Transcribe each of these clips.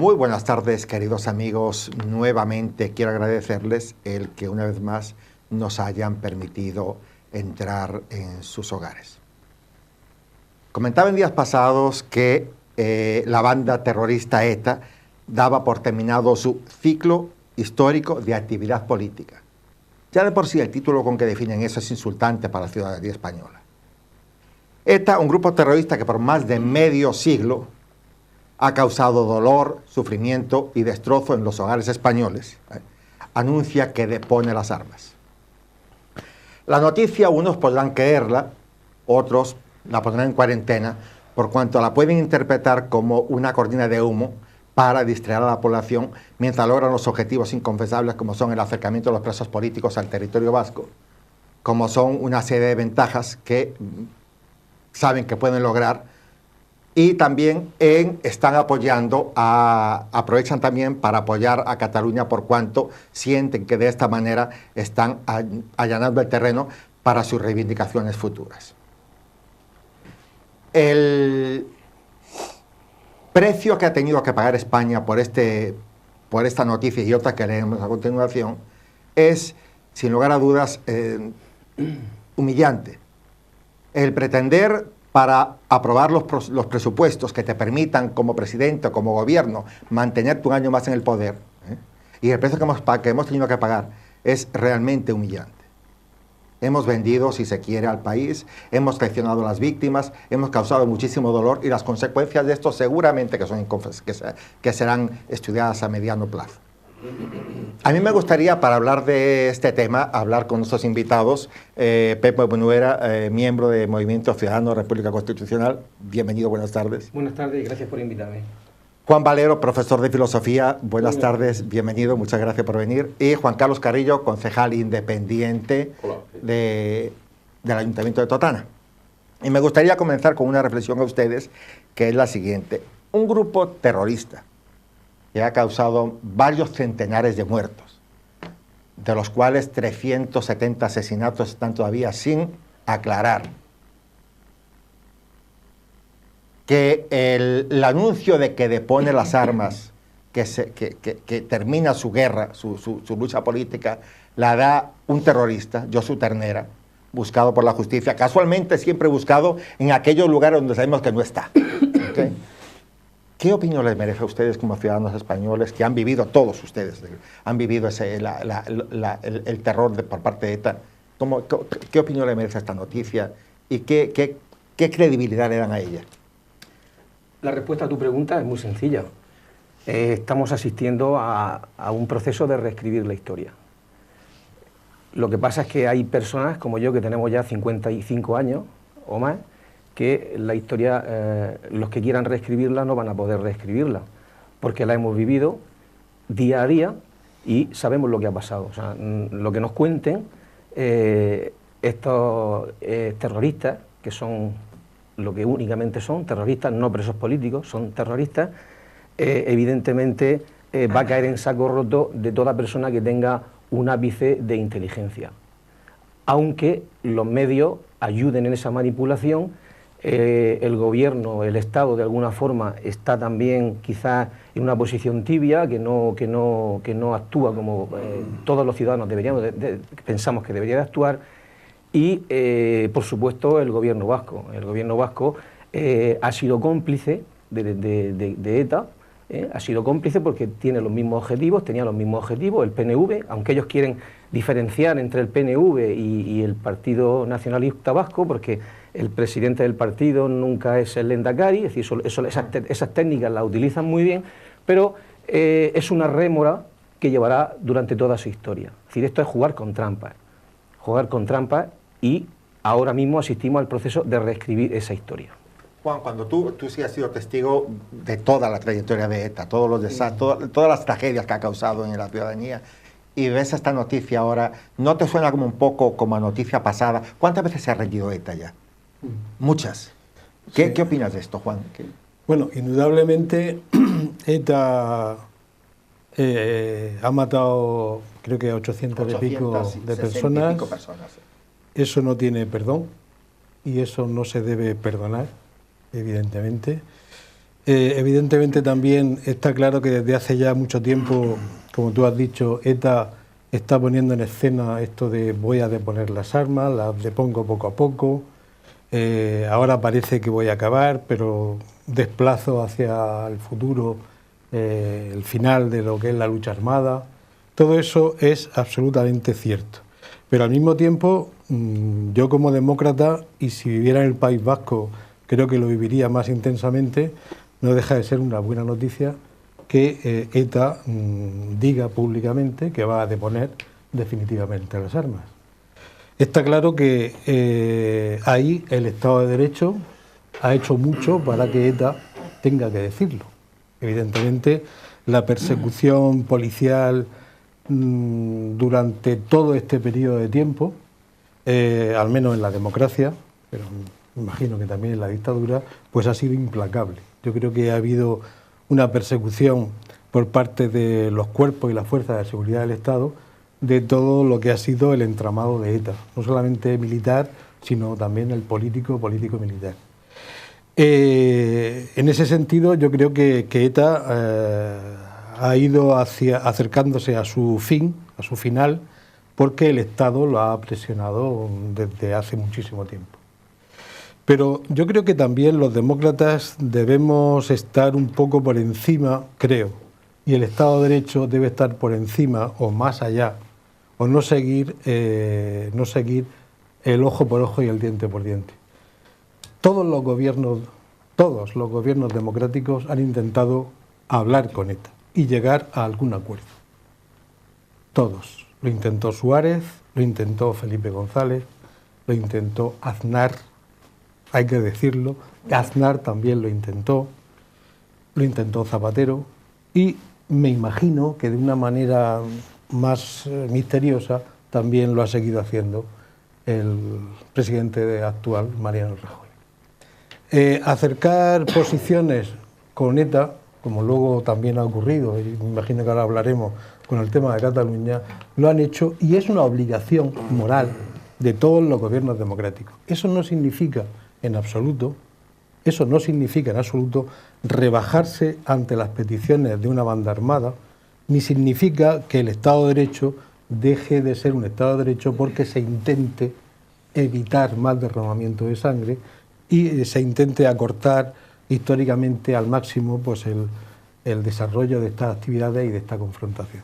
Muy buenas tardes, queridos amigos. Nuevamente quiero agradecerles el que una vez más nos hayan permitido entrar en sus hogares. Comentaba en días pasados que la banda terrorista ETA daba por terminado su ciclo histórico de actividad política. Ya de por sí el título con que definen eso es insultante para la ciudadanía española. ETA, un grupo terrorista que por más de medio siglo ha causado dolor, sufrimiento y destrozo en los hogares españoles, anuncia que depone las armas. La noticia, unos podrán creerla, otros la pondrán en cuarentena, por cuanto la pueden interpretar como una cortina de humo para distraer a la población mientras logran los objetivos inconfesables como son el acercamiento de los presos políticos al territorio vasco, como son una serie de ventajas que saben que pueden lograr, y también están apoyando, aprovechan también para apoyar a Cataluña por cuanto sienten que de esta manera están allanando el terreno para sus reivindicaciones futuras. El precio que ha tenido que pagar España por esta noticia y otra que leemos a continuación es, sin lugar a dudas, humillante. El pretender, para aprobar los presupuestos que te permitan como presidente o como gobierno mantenerte un año más en el poder, y el precio que hemos tenido que pagar es realmente humillante. Hemos vendido, si se quiere, al país, hemos traicionado a las víctimas, hemos causado muchísimo dolor y las consecuencias de esto seguramente que serán estudiadas a mediano plazo. A mí me gustaría, para hablar de este tema, hablar con nuestros invitados. Pepe Bonuera, miembro de Movimiento Ciudadano República Constitucional. Bienvenido, buenas tardes. Buenas tardes y gracias por invitarme. Juan Valero, profesor de Filosofía. Buenas tardes, bienvenido, muchas gracias por venir. Y Juan Carlos Carrillo, concejal independiente del Ayuntamiento de Totana. Y me gustaría comenzar con una reflexión a ustedes, que es la siguiente. Un grupo terrorista que ha causado varios centenares de muertos, de los cuales 370 asesinatos están todavía sin aclarar. Que el anuncio de que depone las armas, que termina su guerra, su lucha política, la da un terrorista, Josu Ternera, buscado por la justicia, casualmente siempre buscado en aquellos lugares donde sabemos que no está. ¿Okay? ¿Qué opinión les merece a ustedes como ciudadanos españoles que han vivido, todos ustedes, han vivido el terror por parte de ETA? ¿Qué opinión les merece esta noticia y qué credibilidad le dan a ella? La respuesta a tu pregunta es muy sencilla. Estamos asistiendo a un proceso de reescribir la historia. Lo que pasa es que hay personas como yo que tenemos ya 55 años o más, que la historia, los que quieran reescribirla no van a poder reescribirla, porque la hemos vivido día a día y sabemos lo que ha pasado. O sea, lo que nos cuenten estos terroristas, que son lo que únicamente son terroristas, no presos políticos, son terroristas, evidentemente va a caer en saco roto de toda persona que tenga un ápice de inteligencia. Aunque los medios ayuden en esa manipulación, el gobierno, el Estado de alguna forma está también quizás en una posición tibia, que no actúa como todos los ciudadanos pensamos que debería de actuar, y por supuesto el gobierno vasco. El gobierno vasco ha sido cómplice de ETA, ha sido cómplice porque tiene los mismos objetivos, tenía los mismos objetivos, el PNV, aunque ellos quieren diferenciar entre el PNV y el Partido Nacionalista Vasco, porque el presidente del partido nunca es el Lehendakari, es decir, esas técnicas las utilizan muy bien, pero es una rémora que llevará durante toda su historia. Es decir, esto es jugar con trampas y ahora mismo asistimos al proceso de reescribir esa historia. Juan, cuando tú sí has sido testigo de toda la trayectoria de ETA, todos los desastres, todas las tragedias que ha causado en la ciudadanía, y ves esta noticia ahora, ¿no te suena como un poco como a noticia pasada? ¿Cuántas veces se ha rendido ETA ya? Muchas. ¿Qué opinas de esto, Juan? Bueno, indudablemente ETA ha matado, creo que 800 y pico de personas. Eso no tiene perdón y eso no se debe perdonar, evidentemente. Evidentemente también está claro que desde hace ya mucho tiempo, como tú has dicho, ETA está poniendo en escena esto de voy a deponer las armas, las depongo poco a poco, ahora parece que voy a acabar, pero desplazo hacia el futuro el final de lo que es la lucha armada. Todo eso es absolutamente cierto. Pero al mismo tiempo, yo como demócrata, y si viviera en el País Vasco, creo que lo viviría más intensamente, no deja de ser una buena noticia que ETA diga públicamente que va a deponer definitivamente las armas. Está claro que ahí el Estado de Derecho ha hecho mucho para que ETA tenga que decirlo. Evidentemente, la persecución policial durante todo este periodo de tiempo, al menos en la democracia, pero me imagino que también en la dictadura, pues ha sido implacable. Yo creo que ha habido una persecución por parte de los cuerpos y las fuerzas de seguridad del Estado de todo lo que ha sido el entramado de ETA, no solamente militar, sino también el político-militar. En ese sentido, yo creo que ETA ha ido acercándose a su final, porque el Estado lo ha presionado desde hace muchísimo tiempo. Pero yo creo que también los demócratas debemos estar un poco por encima, creo, y el Estado de Derecho debe estar por encima o más allá, o no seguir el ojo por ojo y el diente por diente. Todos los gobiernos democráticos han intentado hablar con ETA y llegar a algún acuerdo. Todos. Lo intentó Suárez, lo intentó Felipe González, lo intentó Aznar, hay que decirlo, Aznar también lo intentó Zapatero, y me imagino que de una manera más misteriosa también lo ha seguido haciendo el presidente actual, Mariano Rajoy. Acercar posiciones con ETA, como luego también ha ocurrido, y me imagino que ahora hablaremos con el tema de Cataluña, lo han hecho y es una obligación moral de todos los gobiernos democráticos. Eso no significa en absoluto rebajarse ante las peticiones de una banda armada, ni significa que el Estado de Derecho deje de ser un Estado de Derecho porque se intente evitar más derramamiento de sangre y se intente acortar históricamente al máximo pues el desarrollo de estas actividades y de esta confrontación.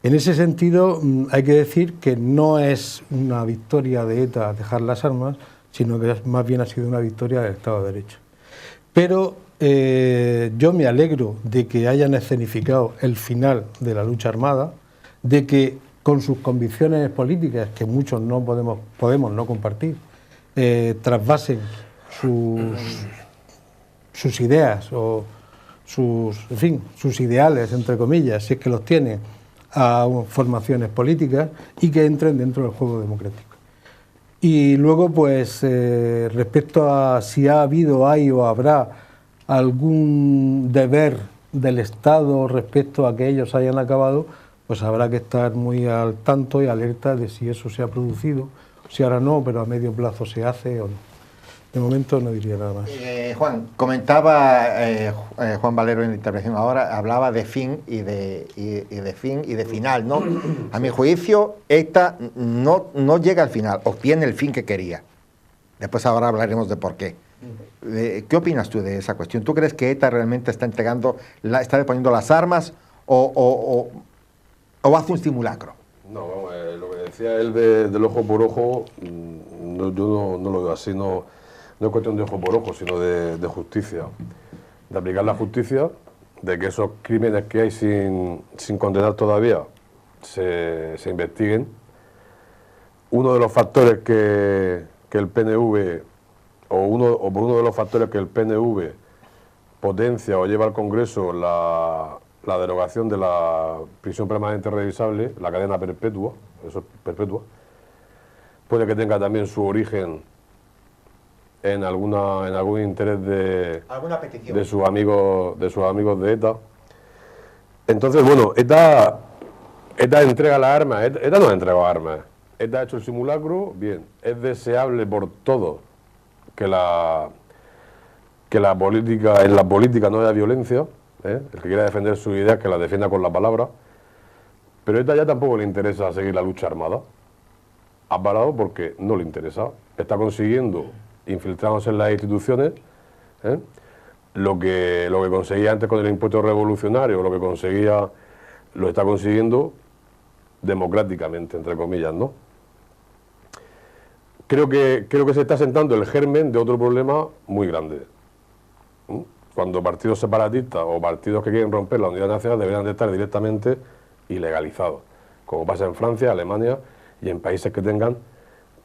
En ese sentido, hay que decir que no es una victoria de ETA dejar las armas, sino que más bien ha sido una victoria del Estado de Derecho. Pero yo me alegro de que hayan escenificado el final de la lucha armada, de que con sus convicciones políticas, que muchos no podemos no compartir, trasvasen sus ideas o sus ideales, entre comillas, si es que los tienen, a formaciones políticas y que entren dentro del juego democrático. Y luego, pues, respecto a si ha habido, hay o habrá algún deber del Estado respecto a que ellos hayan acabado, pues habrá que estar muy al tanto y alerta de si eso se ha producido, si ahora no, pero a medio plazo se hace o no. De momento no diría nada más. Juan, comentaba Juan Valero en la intervención ahora, hablaba de fin y de final, ¿no? A mi juicio, ETA no llega al final, obtiene el fin que quería. Después ahora hablaremos de por qué. ¿Qué opinas tú de esa cuestión? ¿Tú crees que ETA realmente está está deponiendo las armas o hace un simulacro? No, vamos, lo que decía él del ojo por ojo, yo no lo veo así, no es cuestión de ojo por ojo, sino de justicia, de aplicar la justicia, de que esos crímenes que hay sin condenar todavía se investiguen. Uno de los factores que el PNV, o por uno de los factores que el PNV potencia o lleva al Congreso la derogación de la prisión permanente revisable, la cadena perpetua, eso es perpetua, puede que tenga también su origen en algún interés de sus amigos de ETA. Entonces, bueno, ETA entrega las armas, ETA no ha entregado armas, ETA ha hecho el simulacro, bien, es deseable por todos que en la política no haya violencia, el que quiera defender sus ideas que las defienda con la palabra, pero a ETA ya tampoco le interesa seguir la lucha armada. Ha parado porque no le interesa, está consiguiendo infiltrándose en las instituciones, lo que conseguía antes con el impuesto revolucionario, lo que conseguía, lo está consiguiendo democráticamente, entre comillas, ¿no? Creo que se está sentando el germen de otro problema muy grande. Cuando partidos separatistas o partidos que quieren romper la unidad nacional deberían de estar directamente ilegalizados, como pasa en Francia, Alemania y en países que tengan,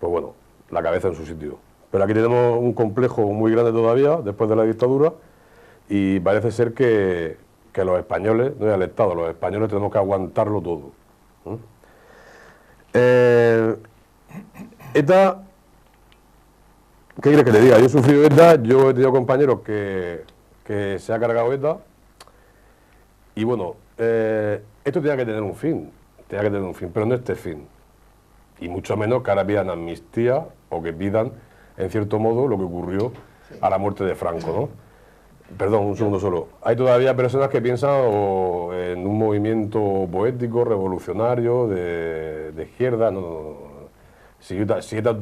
pues bueno, la cabeza en su sitio. Pero aquí tenemos un complejo muy grande todavía, después de la dictadura, y parece ser que los españoles, no es el Estado, los españoles tenemos que aguantarlo todo. ETA, ¿qué quieres que te diga? Yo he sufrido ETA, yo he tenido compañeros que se ha cargado ETA, y bueno, esto tenía que tener un fin, pero no este fin. Y mucho menos que ahora pidan amnistía o que pidan, en cierto modo, lo que ocurrió a la muerte de Franco, ¿no? Perdón, un segundo solo. Hay todavía personas que piensan en un movimiento poético, revolucionario, de izquierda. No. Si ETA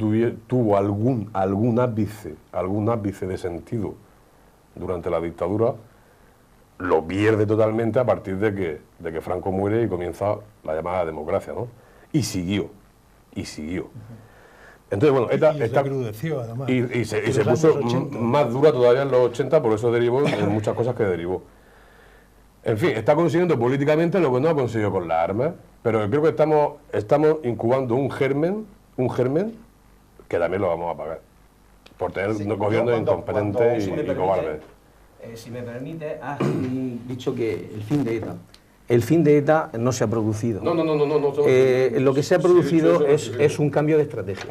tuvo algún ápice de sentido durante la dictadura, lo pierde totalmente a partir de que Franco muere y comienza la llamada democracia, ¿no? Y siguió. Entonces, bueno, ETA se recrudeció, además. Y se puso más dura todavía en los 80, por eso derivó en muchas cosas que derivó. En fin, está consiguiendo políticamente lo que no ha conseguido con las armas, pero creo que estamos incubando un germen que también lo vamos a pagar, por tener un gobierno incompetente y cobarde. Si me permite, has dicho que el fin de ETA. El fin de ETA no se ha producido. No. Lo que se ha producido es un cambio de estrategia.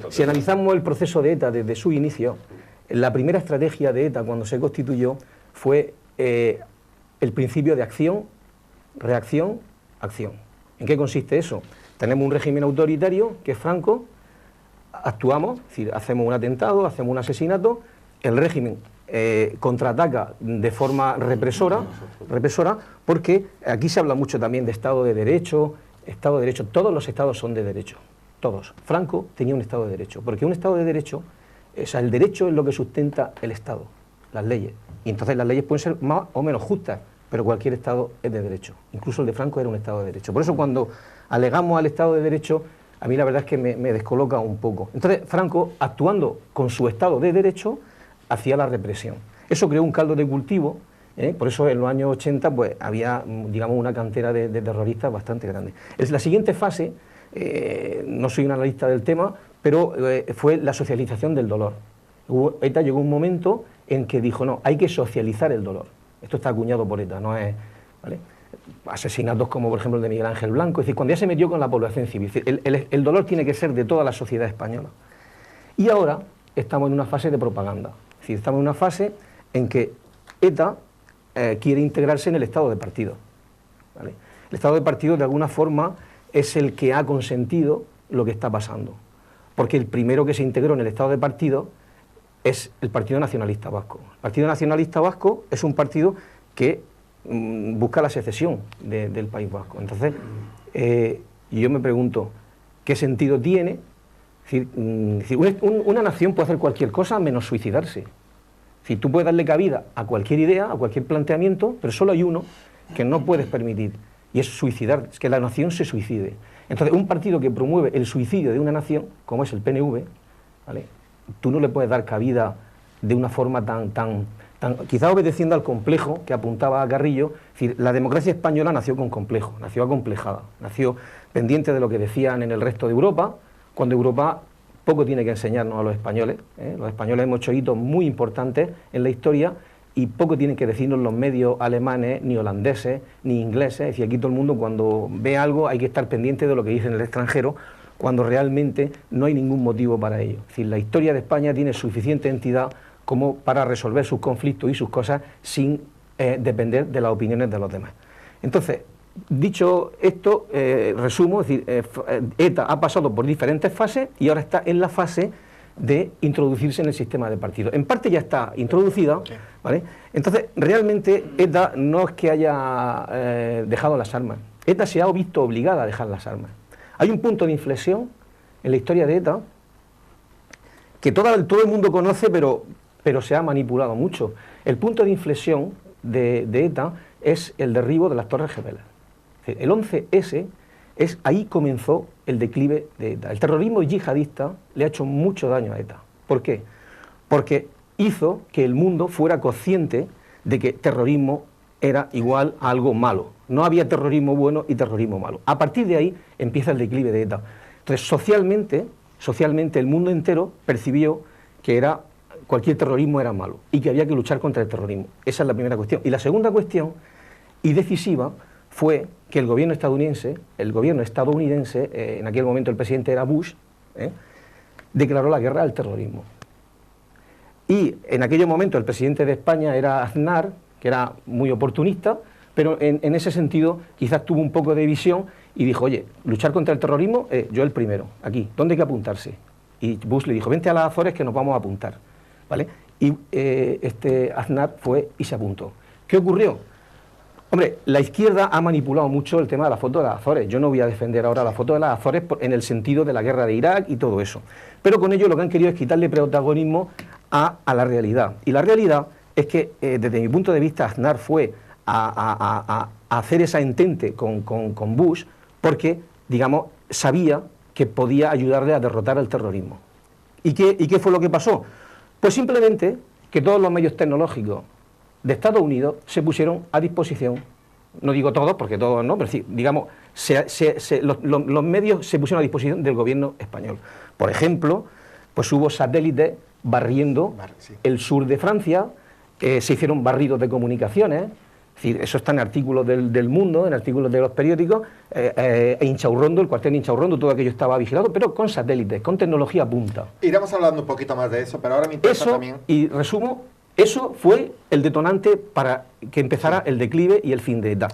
Si analizamos el proceso de ETA desde su inicio, la primera estrategia de ETA cuando se constituyó fue el principio de acción, reacción, acción. ¿En qué consiste eso? Tenemos un régimen autoritario, que es Franco, actuamos, es decir, hacemos un atentado, hacemos un asesinato, el régimen contraataca de forma represora, porque aquí se habla mucho también de Estado de Derecho, todos los estados son de derecho, todos. Franco tenía un Estado de Derecho, porque un Estado de Derecho, o sea, el derecho es lo que sustenta el Estado, las leyes, y entonces las leyes pueden ser más o menos justas, pero cualquier Estado es de derecho, incluso el de Franco era un Estado de Derecho. Por eso cuando alegamos al Estado de Derecho, a mí la verdad es que me descoloca un poco. Entonces Franco, actuando con su Estado de Derecho, hacía la represión. Eso creó un caldo de cultivo, por eso en los años 80 pues, había, digamos, una cantera de terroristas bastante grande. La siguiente fase, no soy un analista del tema, pero fue la socialización del dolor. ETA llegó un momento en que dijo, no, hay que socializar el dolor. Esto está acuñado por ETA, no es... ¿vale? Asesinatos como por ejemplo el de Miguel Ángel Blanco, es decir, cuando ya se metió con la población civil, el dolor tiene que ser de toda la sociedad española. Y ahora estamos en una fase de propaganda, es decir, estamos en una fase en que ETA quiere integrarse en el estado de partido, ¿vale? El estado de partido de alguna forma es el que ha consentido lo que está pasando, porque el primero que se integró en el estado de partido es el Partido Nacionalista Vasco. El Partido Nacionalista Vasco es un partido que busca la secesión del País Vasco. Entonces, yo me pregunto, ¿qué sentido tiene? Es decir, una nación puede hacer cualquier cosa menos suicidarse. Si tú puedes darle cabida a cualquier idea, a cualquier planteamiento, pero solo hay uno que no puedes permitir, y es suicidar, es que la nación se suicide. Entonces, un partido que promueve el suicidio de una nación, como es el PNV, ¿vale? Tú no le puedes dar cabida de una forma tan quizá obedeciendo al complejo que apuntaba a Carrillo. Es decir, la democracia española nació con complejo, nació acomplejada, nació pendiente de lo que decían en el resto de Europa, cuando Europa poco tiene que enseñarnos a los españoles. Los españoles hemos hecho hitos muy importantes en la historia y poco tienen que decirnos los medios alemanes, ni holandeses, ni ingleses. Es decir, aquí todo el mundo cuando ve algo hay que estar pendiente de lo que dice en el extranjero, cuando realmente no hay ningún motivo para ello. Es decir, la historia de España tiene suficiente entidad como para resolver sus conflictos y sus cosas sin depender de las opiniones de los demás. Entonces, dicho esto, resumo, es decir, ETA ha pasado por diferentes fases y ahora está en la fase de introducirse en el sistema de partido. En parte ya está introducida, ¿vale? Entonces, realmente ETA no es que haya dejado las armas. ETA se ha visto obligada a dejar las armas. Hay un punto de inflexión en la historia de ETA que todo el mundo conoce, pero se ha manipulado mucho. El punto de inflexión de ETA es el derribo de las Torres Gemelas. El 11S, ahí comenzó el declive de ETA. El terrorismo yihadista le ha hecho mucho daño a ETA. ¿Por qué? Porque hizo que el mundo fuera consciente de que terrorismo era igual a algo malo. No había terrorismo bueno y terrorismo malo. A partir de ahí empieza el declive de ETA. Entonces, socialmente el mundo entero percibió que cualquier terrorismo era malo y que había que luchar contra el terrorismo. Esa es la primera cuestión. Y la segunda cuestión, y decisiva, fue que el gobierno estadounidense, en aquel momento el presidente era Bush, declaró la guerra al terrorismo. Y en aquel momento el presidente de España era Aznar, que era muy oportunista, pero en ese sentido quizás tuvo un poco de visión y dijo, oye, luchar contra el terrorismo, yo el primero, aquí, ¿dónde hay que apuntarse? Y Bush le dijo, vente a las Azores que nos vamos a apuntar, ¿vale? Y Aznar fue y se apuntó. ¿Qué ocurrió? Hombre, la izquierda ha manipulado mucho el tema de la foto de las Azores. Yo no voy a defender ahora la foto de las Azores en el sentido de la guerra de Irak y todo eso. Pero con ello lo que han querido es quitarle protagonismo a la realidad. Y la realidad es que, desde mi punto de vista, Aznar fue a hacer esa entente con Bush porque, digamos, sabía que podía ayudarle a derrotar el terrorismo. ¿Y qué fue lo que pasó? Pues simplemente que todos los medios tecnológicos de Estados Unidos se pusieron a disposición, no digo todos, porque todos no, pero sí, digamos, los medios se pusieron a disposición del gobierno español. Por ejemplo, pues hubo satélites barriendo el sur de Francia, se hicieron barridos de comunicaciones, es decir, eso está en artículos del Mundo, en artículos de los periódicos, Inchaurrondo, el cuartel de Inchaurrondo, todo aquello estaba vigilado, pero con satélites, con tecnología punta. Iremos hablando un poquito más de eso, pero ahora me interesa también... Y resumo, eso fue el detonante para que empezara el declive y el fin de ETA.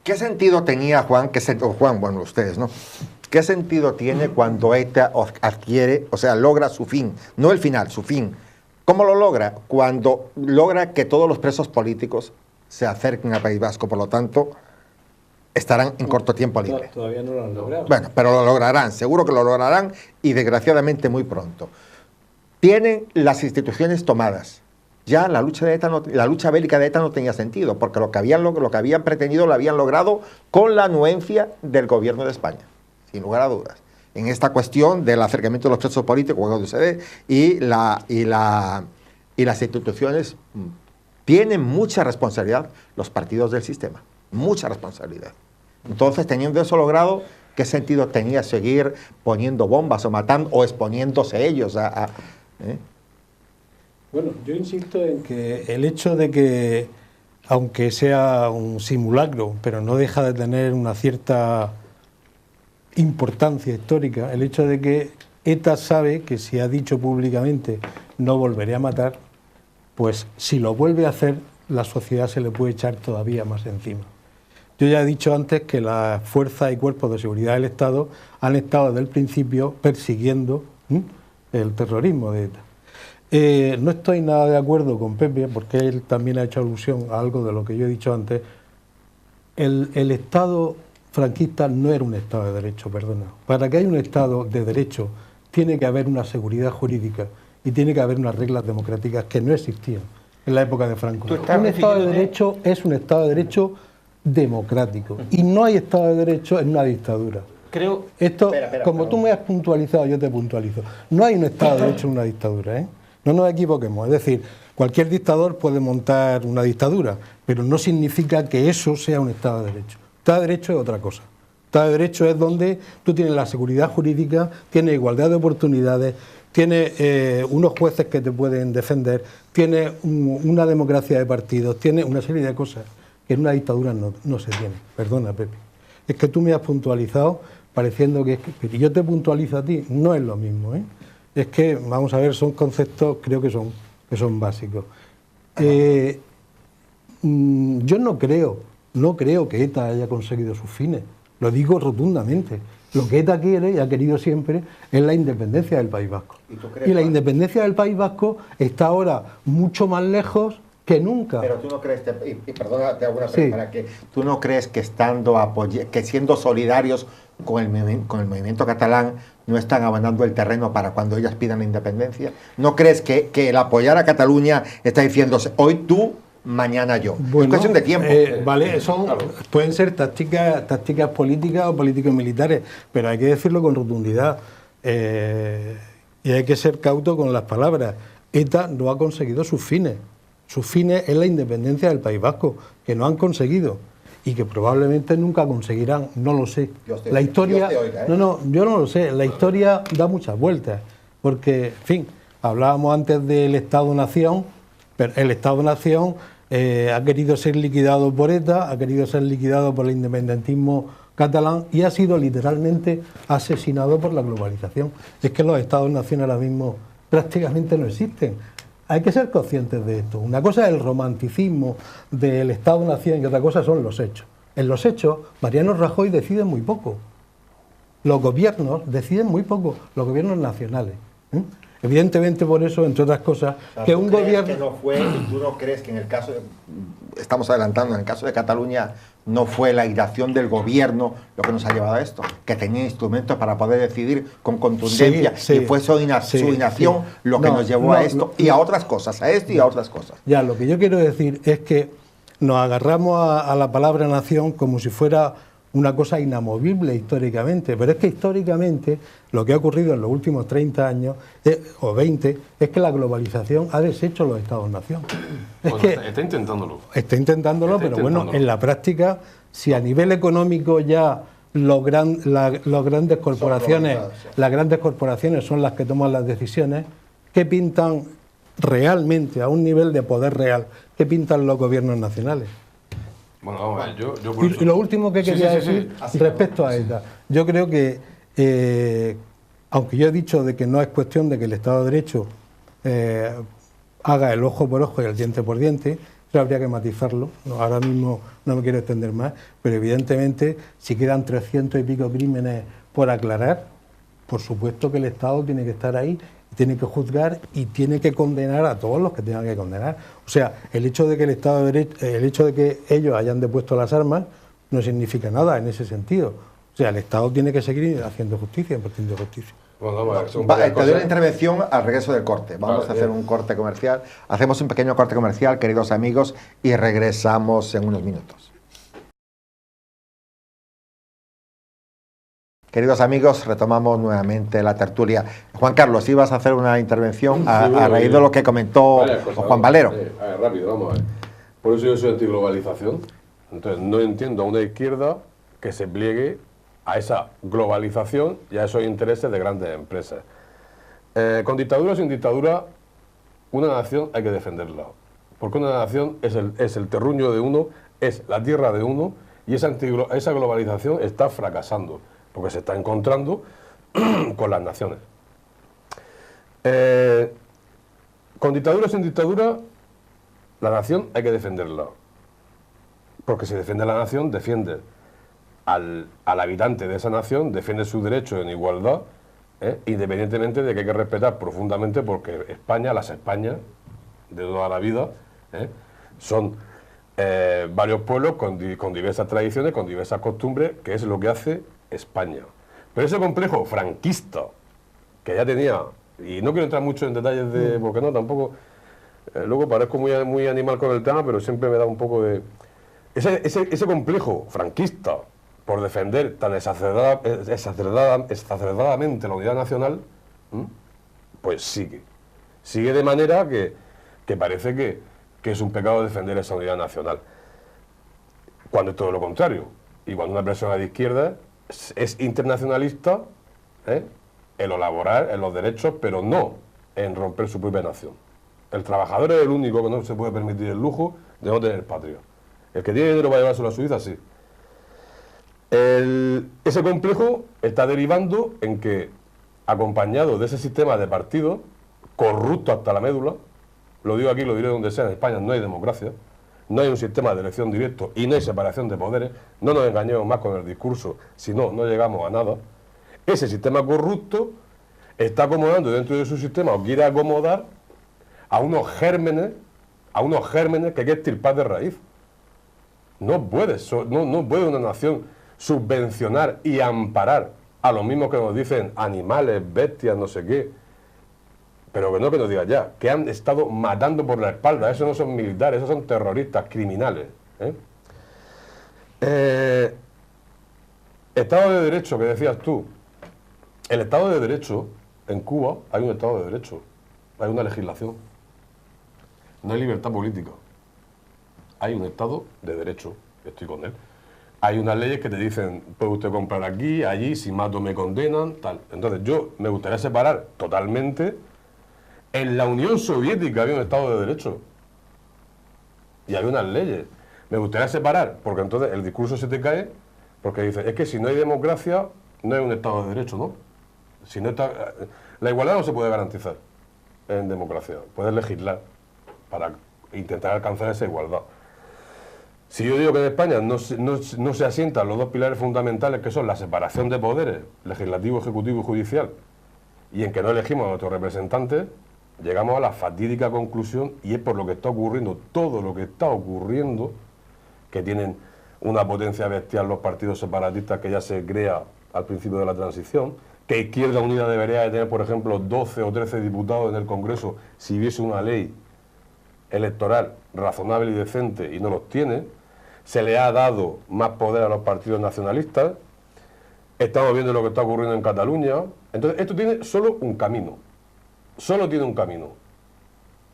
¿Qué sentido tenía Juan, bueno, ustedes, ¿no? ¿Qué sentido tiene cuando ETA adquiere, o sea, logra su fin? No el final, su fin. ¿Cómo lo logra? Cuando logra que todos los presos políticos se acerquen al País Vasco, por lo tanto, estarán en corto tiempo libres. Todavía no lo han logrado. Bueno, pero lo lograrán, seguro que lo lograrán y desgraciadamente muy pronto. Tienen las instituciones tomadas. Ya la lucha bélica de ETA no tenía sentido, porque lo que habían pretendido lo habían logrado con la anuencia del gobierno de España, sin lugar a dudas. En esta cuestión del acercamiento de los presos políticos cuando se ve, y las instituciones tienen mucha responsabilidad, los partidos del sistema, mucha responsabilidad. Entonces, teniendo eso logrado, ¿qué sentido tenía seguir poniendo bombas o matando o exponiéndose ellos Bueno, yo insisto en que el hecho de que, aunque sea un simulacro, pero no deja de tener una cierta importancia histórica, el hecho de que ETA sabe que si ha dicho públicamente no volveré a matar, pues si lo vuelve a hacer, la sociedad se le puede echar todavía más encima. Yo ya he dicho antes que las fuerzas y cuerpos de seguridad del Estado han estado desde el principio persiguiendo el terrorismo de ETA. No estoy nada de acuerdo con Pepe, porque él también ha hecho alusión a algo de lo que yo he dicho antes. El Estado franquista no era un Estado de Derecho, perdona. Para que haya un Estado de Derecho tiene que haber una seguridad jurídica y tiene que haber unas reglas democráticas que no existían en la época de Franco. Un Estado de Derecho es un Estado de Derecho democrático y no hay Estado de Derecho en una dictadura. Creo... Esto, como tú me has puntualizado, yo te puntualizo. No hay un Estado de Derecho en una dictadura, ¿eh? No nos equivoquemos, es decir, cualquier dictador puede montar una dictadura, pero no significa que eso sea un Estado de Derecho. Estado de Derecho es otra cosa. Estado de Derecho es donde tú tienes la seguridad jurídica, tienes igualdad de oportunidades, tienes unos jueces que te pueden defender, tienes una democracia de partidos, tienes una serie de cosas que en una dictadura no se tiene. Perdona, Pepe. Es que tú me has puntualizado pareciendo que y yo te puntualizo a ti, no es lo mismo, ¿eh? Es que, vamos a ver, son conceptos, creo que son básicos. Yo no creo que ETA haya conseguido sus fines, lo digo rotundamente. Lo que ETA quiere y ha querido siempre es la independencia del País Vasco. ¿Y la independencia del País Vasco está ahora mucho más lejos que nunca. Pero tú no crees, y perdona, te hago una Sí. pregunta, que tú no crees que que siendo solidarios con el movimiento catalán no están abandonando el terreno para cuando ellas pidan la independencia. ¿No crees que el apoyar a Cataluña está diciéndose hoy tú, mañana yo? Es cuestión de tiempo. Vale, pueden ser tácticas políticas o político-militares, pero hay que decirlo con rotundidad y hay que ser cauto con las palabras. ETA no ha conseguido sus fines. Sus fines es la independencia del País Vasco, que no han conseguido y que probablemente nunca conseguirán, no lo sé. La historia, yo no lo sé, la historia da muchas vueltas, porque, en fin, hablábamos antes del Estado-Nación, pero el Estado-Nación ha querido ser liquidado por ETA, ha querido ser liquidado por el independentismo catalán y ha sido literalmente asesinado por la globalización. Es que los Estados-Nación ahora mismo prácticamente no existen. Hay que ser conscientes de esto. Una cosa es el romanticismo del Estado-Nación y otra cosa son los hechos. En los hechos, Mariano Rajoy decide muy poco. Los gobiernos deciden muy poco, los gobiernos nacionales. Evidentemente por eso, entre otras cosas, que un gobierno... ¿Tú no crees que en el caso, estamos adelantando, en el caso de Cataluña, no fue la iracción del gobierno lo que nos ha llevado a esto? Que tenía instrumentos para poder decidir con contundencia y fue su inacción lo que nos llevó a esto y a otras cosas, a esto y a otras cosas. Ya, lo que yo quiero decir es que nos agarramos a la palabra nación como si fuera una cosa inamovible históricamente, pero es que históricamente lo que ha ocurrido en los últimos 30 años o 20 es que la globalización ha deshecho los Estados-nación. Está intentándolo. Está intentándolo, pero bueno, en la práctica, si a nivel económico ya las grandes corporaciones son las que toman las decisiones, ¿qué pintan realmente a un nivel de poder real? ¿Qué pintan los gobiernos nacionales? Bueno, vamos a ver, yo Y lo último que quería decir respecto a ETA, yo creo que, aunque yo he dicho de que no es cuestión de que el Estado de Derecho haga el ojo por ojo y el diente por diente, eso habría que matizarlo. Ahora mismo no me quiero extender más, pero evidentemente si quedan 300 y pico crímenes por aclarar, por supuesto que el Estado tiene que estar ahí, tiene que juzgar y tiene que condenar a todos los que tengan que condenar. O sea, el hecho de que el Estado de Derecho, el hecho de que ellos hayan depuesto las armas no significa nada en ese sentido. O sea, el Estado tiene que seguir haciendo justicia, impartiendo justicia. Bueno, vamos a te doy una intervención al regreso del corte. Vamos a hacer un corte comercial. Hacemos un pequeño corte comercial, queridos amigos, y regresamos en unos minutos. Queridos amigos, retomamos nuevamente la tertulia. Juan Carlos, ibas a hacer una intervención a raíz de lo que comentó Juan Valero. A ver, rápido, vamos a ver. Por eso yo soy antiglobalización. Entonces, no entiendo a una izquierda que se pliegue a esa globalización y a esos intereses de grandes empresas. Con dictadura o sin dictadura, una nación hay que defenderla. Porque una nación es el terruño de uno, es la tierra de uno, y esa globalización está fracasando, porque se está encontrando con las naciones. Con dictadura o sin dictadura, la nación hay que defenderla. Porque si defiende la nación, defiende al habitante de esa nación, defiende sus derechos en igualdad, independientemente de que hay que respetar profundamente, porque España, las Españas de toda la vida, son varios pueblos con diversas tradiciones, con diversas costumbres, que es lo que hace España. Pero ese complejo franquista que ya tenía, y no quiero entrar mucho en detalles de, porque no, tampoco, luego parezco muy animal con el tema, pero siempre me da un poco de... Ese complejo franquista por defender tan exacerbadamente la unidad nacional, pues sigue. Sigue de manera que parece que es un pecado defender esa unidad nacional. Cuando es todo lo contrario. Y cuando una persona de izquierda es internacionalista, en lo laboral, en los derechos, pero no en romper su propia nación. El trabajador es el único que no se puede permitir el lujo de no tener patria. El que tiene dinero para llevárselo a Suiza, sí. Ese complejo está derivando en que, acompañado de ese sistema de partidos, corrupto hasta la médula, lo digo aquí, lo diré donde sea, en España no hay democracia, no hay un sistema de elección directo y no hay separación de poderes, no nos engañemos más con el discurso, si no, no llegamos a nada, ese sistema corrupto está acomodando dentro de su sistema o quiere acomodar a unos gérmenes que hay que extirpar de raíz. No puede una nación subvencionar y amparar a los mismos que nos dicen animales, bestias, no sé qué, pero que nos digan ya, que han estado matando por la espalda. Esos no son militares, esos son terroristas, criminales. Estado de Derecho, que decías tú. El Estado de Derecho, en Cuba hay un Estado de Derecho, hay una legislación. No hay libertad política. Hay un Estado de Derecho, estoy con él. Hay unas leyes que te dicen, puede usted comprar aquí, allí, si mato me condenan, tal. Entonces yo me gustaría separar totalmente. En la Unión Soviética había un Estado de Derecho. Y había unas leyes. Me gustaría separar, porque entonces el discurso se te cae, porque dice, es que si no hay democracia, no hay un Estado de Derecho, ¿no? Si no está, la igualdad no se puede garantizar en democracia. Puedes legislar para intentar alcanzar esa igualdad. Si yo digo que en España no se asientan los dos pilares fundamentales, que son la separación de poderes, legislativo, ejecutivo y judicial, y en que no elegimos a nuestros representantes, llegamos a la fatídica conclusión, y es por lo que está ocurriendo, todo lo que está ocurriendo, que tienen una potencia bestial los partidos separatistas que ya se crea al principio de la transición, que Izquierda Unida debería de tener, por ejemplo, 12 o 13 diputados en el Congreso si hubiese una ley electoral razonable y decente, y no los tiene. Se le ha dado más poder a los partidos nacionalistas. Estamos viendo lo que está ocurriendo en Cataluña. Entonces, esto tiene solo un camino. Solo tiene un camino.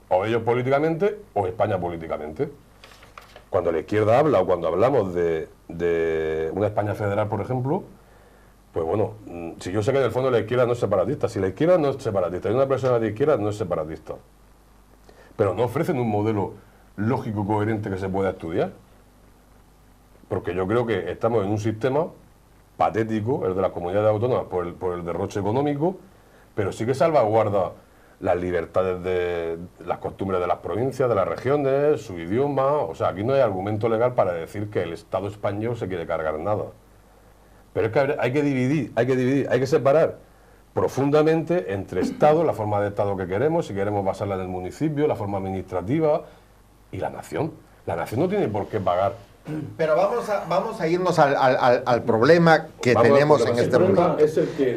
O ellos políticamente, o España políticamente. Cuando la izquierda habla, o cuando hablamos de una España federal, por ejemplo, pues bueno, si yo sé que en el fondo la izquierda no es separatista, si la izquierda no es separatista y una persona de izquierda no es separatista, pero no ofrecen un modelo lógico, coherente que se pueda estudiar. Porque yo creo que estamos en un sistema patético, el de las comunidades autónomas, por el derroche económico, pero sí que salvaguarda las libertades de las costumbres de las provincias, de las regiones, su idioma. O sea, aquí no hay argumento legal para decir que el Estado español se quiere cargar nada. Pero es que hay que dividir, hay que separar profundamente entre Estado, la forma de Estado que queremos, si queremos basarla en el municipio, la forma administrativa, y la nación. La nación no tiene por qué pagar. Pero vamos a irnos al problema que tenemos en este momento.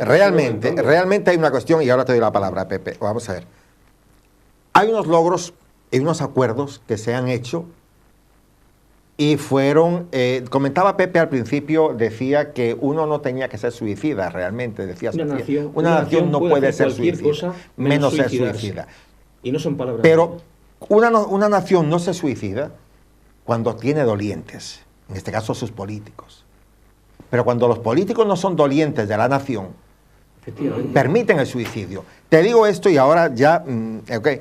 Realmente hay una cuestión, y ahora te doy la palabra, Pepe. Vamos a ver. Hay unos logros y unos acuerdos que se han hecho y fueron, comentaba Pepe al principio, decía que uno no tenía que ser suicida realmente, decía una nación no puede ser suicida, menos ser suicida. Y no son palabras. Pero una nación no se suicida cuando tiene dolientes, en este caso sus políticos. Pero cuando los políticos no son dolientes de la nación, permiten el suicidio. Te digo esto y ahora ya, okay.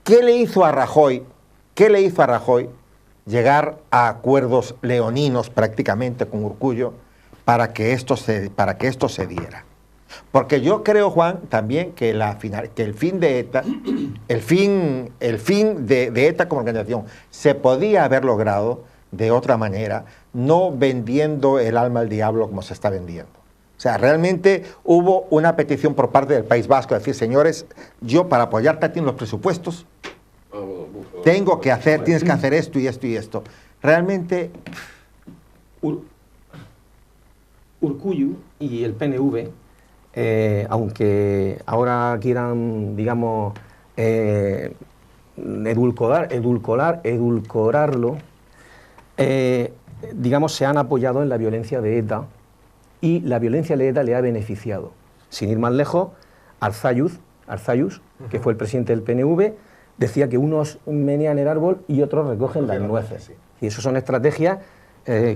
¿Qué le hizo a Rajoy llegar a acuerdos leoninos prácticamente con Urkullu para que esto se diera? Porque yo creo, Juan, también que el fin de ETA, el fin de ETA como organización se podía haber logrado de otra manera, no vendiendo el alma al diablo como se está vendiendo. O sea, realmente hubo una petición por parte del País Vasco de decir, señores, yo para apoyarte a ti en los presupuestos tienes que hacer esto y esto y esto. Realmente Urkullu y el PNV, aunque ahora quieran, digamos, edulcorarlo, digamos, se han apoyado en la violencia de ETA, y la violencia de ETA le ha beneficiado. Sin ir más lejos, Arzayus, que fue el presidente del PNV, decía que unos menean el árbol y otros recogen las nueces. Y eso son estrategias